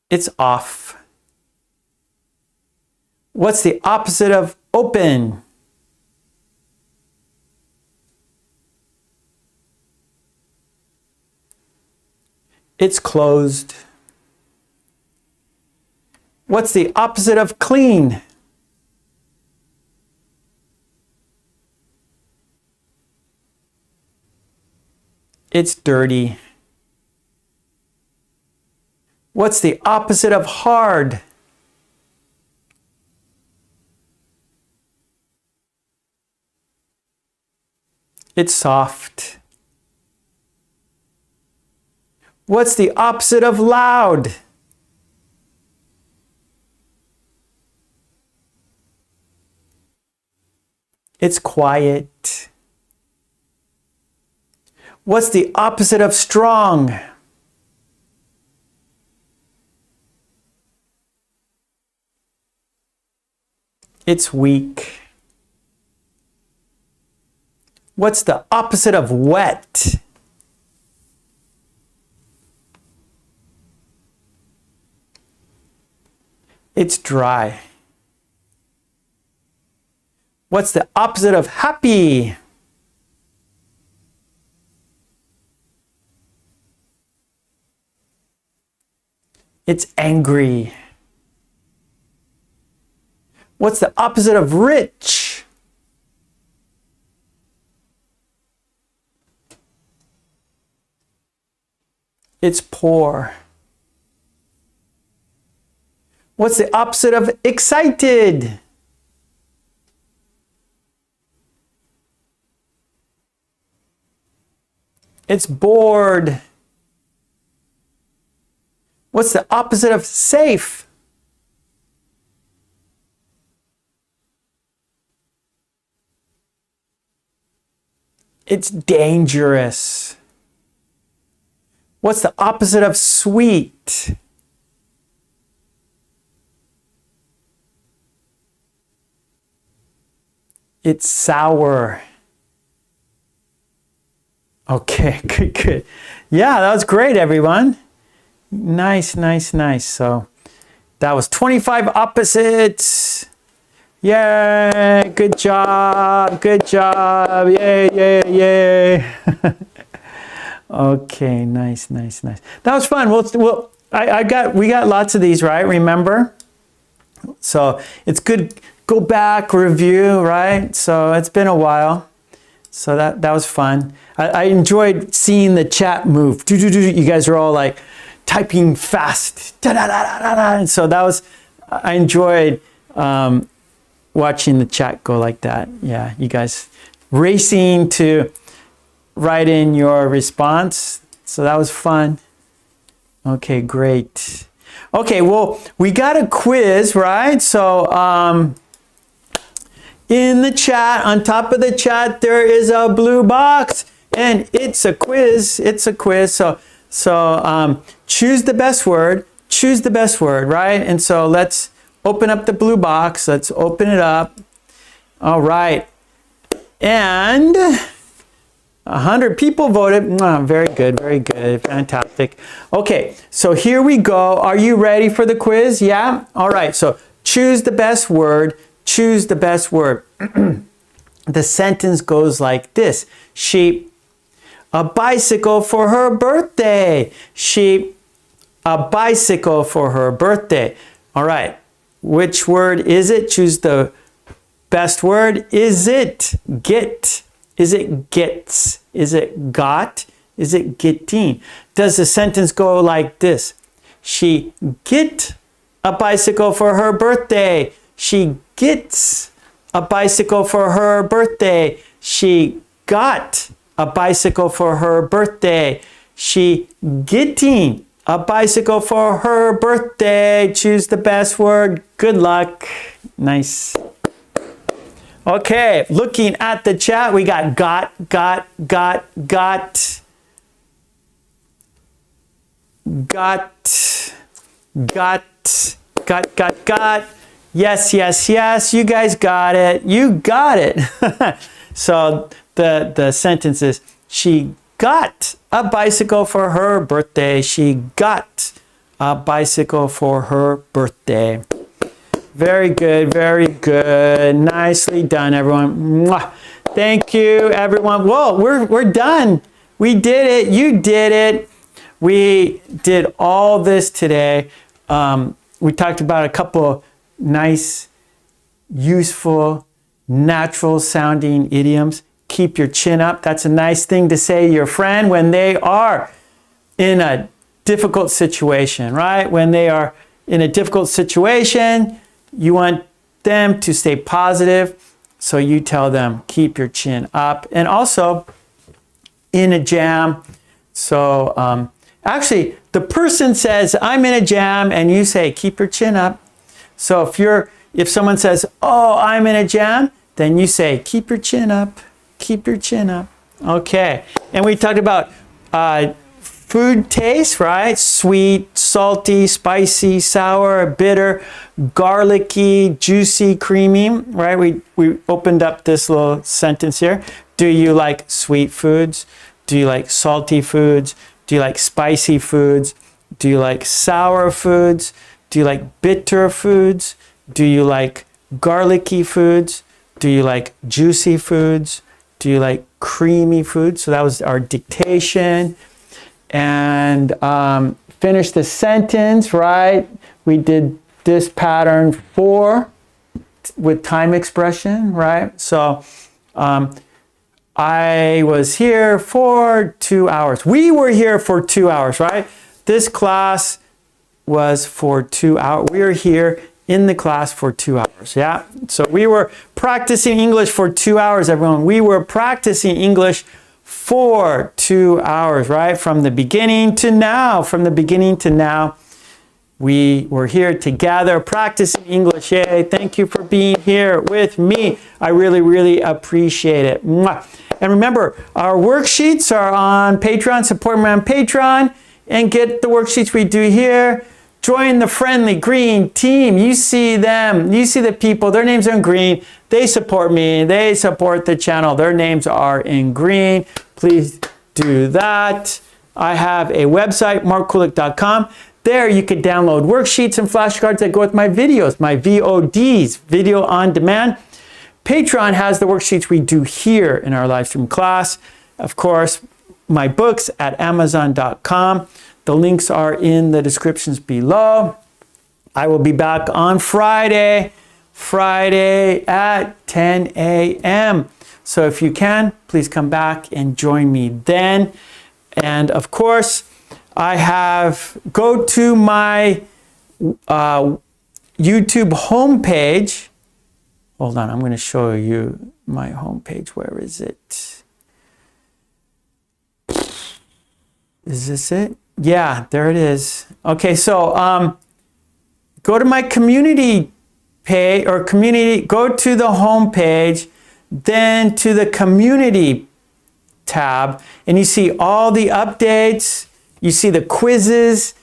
It's off. What's the opposite of open? It's closed. What's the opposite of clean? It's dirty. What's the opposite of hard? It's soft. What's the opposite of loud? It's quiet. What's the opposite of strong? It's weak. What's the opposite of wet? It's dry. What's the opposite of happy? It's angry. What's the opposite of rich? It's poor. What's the opposite of excited? It's bored. What's the opposite of safe? It's dangerous. What's the opposite of sweet? It's sour. Okay, good. Yeah, that was great, everyone. Nice. So that was 25 opposites. Yay, good job. Yay. Okay, nice. That was fun. We got lots of these, right? Remember? So it's good. Go back, review, right? So it's been a while. So that was fun. I enjoyed seeing the chat move. You guys are all like typing fast. And so I enjoyed watching the chat go like that. Yeah, you guys racing to write in your response. So that was fun. Okay, great. Okay, well, we got a quiz, right? So in the chat, on top of the chat, there is a blue box, and it's a quiz. So choose the best word. Right? And so let's open up the blue box. Let's open it up. All right. And 100 people voted. Very good. Fantastic. Okay, so here we go. Are you ready for the quiz? Yeah? All right, so choose the best word. The sentence goes like this. She, a bicycle for her birthday. She, a bicycle for her birthday. All right, which word is it? Choose the best word. Is it get? Is it gets? Is it got? Is it getting? Does the sentence go like this? She get a bicycle for her birthday. She gets a bicycle for her birthday. She got a bicycle for her birthday. She getting a bicycle for her birthday. Choose the best word. Good luck. Nice. Okay, looking at the chat, we got. Got. Yes, yes, yes. You guys got it. You got it. So the sentence is, she got a bicycle for her birthday. She got a bicycle for her birthday. Very good, very good. Nicely done, everyone. Mwah. Thank you, everyone. Whoa, we're done. We did it. You did it. We did all this today. We talked about a couple nice, useful, natural sounding idioms. Keep your chin up. That's a nice thing to say to your friend when they are in a difficult situation, right? When they are in a difficult situation, you want them to stay positive. So you tell them, keep your chin up. And also, in a jam. So actually, the person says, I'm in a jam, and you say, keep your chin up. So if someone says, oh, I'm in a jam, then you say, keep your chin up. Keep your chin up. Okay. And we talked about food taste, right? Sweet, salty, spicy, sour, bitter, garlicky, juicy, creamy, right? We opened up this little sentence here. Do you like sweet foods? Do you like salty foods? Do you like spicy foods? Do you like sour foods? Do you like bitter foods? Do you like garlicky foods? Do you like juicy foods? Do you like creamy foods? So that was our dictation. And finish the sentence, right? We did this pattern 4 with time expression, right? So I was here for 2 hours. We were here for 2 hours, right? This class was for 2 hours. We were here in the class for 2 hours, yeah? So we were practicing English for 2 hours, everyone. We were practicing English for 2 hours, right? From the beginning to now, we were here together practicing English. Yay, thank you for being here with me. I really, really appreciate it. Mwah. And remember, our worksheets are on Patreon. Support me on Patreon and get the worksheets we do here. Join the friendly green team. You see them. You see the people. Their names are in green. They support me. They support the channel. Their names are in green. Please do that. I have a website, markkulek.com. There you can download worksheets and flashcards that go with my videos, my VODs, video on demand. Patreon has the worksheets we do here in our live stream class. Of course, my books at amazon.com. The links are in the descriptions below. I will be back on Friday at 10 a.m. So if you can, please come back and join me then. And of course, go to my YouTube homepage. Hold on, I'm going to show you my homepage. Where is it? Is this it? Yeah, there it is. Okay, so go to my community page or go to the home page, then to the community tab, and you see all the updates, you see the quizzes,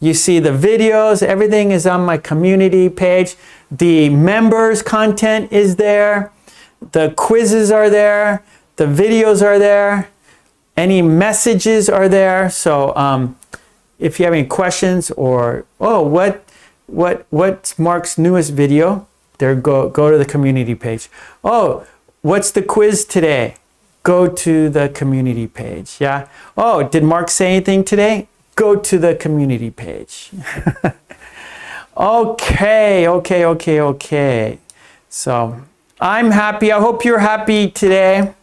you see the videos, everything is on my community page. The members content is there, the quizzes are there, the videos are there, any messages are there. So if you have any questions or, oh, what's Mark's newest video? There, go to the community page. Oh, what's the quiz today? Go to the community page, yeah? Oh, did Mark say anything today? Go to the community page. Okay. So I'm happy. I hope you're happy today.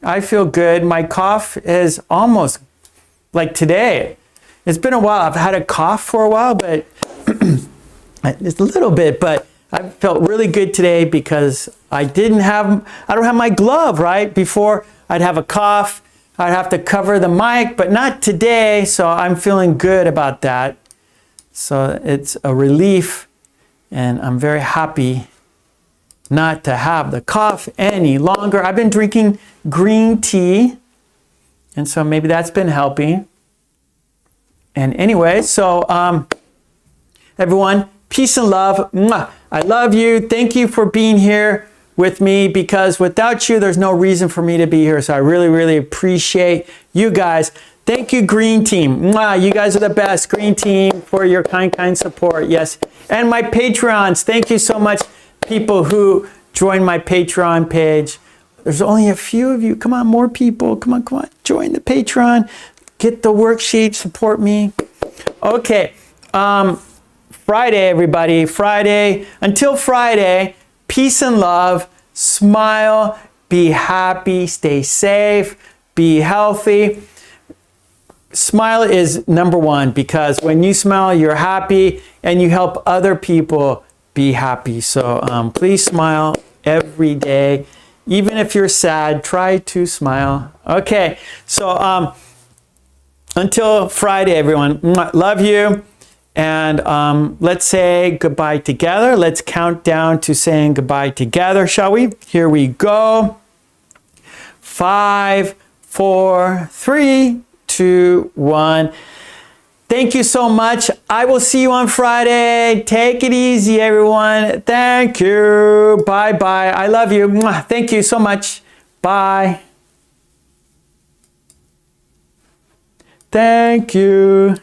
I feel good. My cough is almost like today. It's been a while. I've had a cough for a while, but it's a little bit, but I felt really good today because I don't have my glove, right? Before I'd have a cough, I'd have to cover the mic, but not today. So I'm feeling good about that. So it's a relief, and I'm very happy not to have the cough any longer. I've been drinking green tea, and so maybe that's been helping. And anyway, so everyone, Peace and love. Mwah. I love you. Thank you for being here with me, because without you, there's no reason for me to be here. So I really, really appreciate you guys. Thank you, Green Team. Mwah. You guys are the best. Green Team, for your kind support. Yes. And my Patreons. Thank you so much, people who joined my Patreon page. There's only a few of you. Come on, more people. Come on. Join the Patreon. Get the worksheet. Support me. Okay. Friday, everybody. Friday. Until Friday, peace and love. Smile. Be happy. Stay safe. Be healthy. Smile is number one, because when you smile, you're happy and you help other people be happy. So please smile every day. Even if you're sad, try to smile. Okay. So until Friday, everyone. Love you. And let's say goodbye together. Let's count down to saying goodbye together, shall we? Here we go. 5, 4, 3, 2, 1. Thank you so much. I will see you on Friday. Take it easy, everyone. Thank you. Bye-bye. I love you. Thank you so much. Bye. Thank you.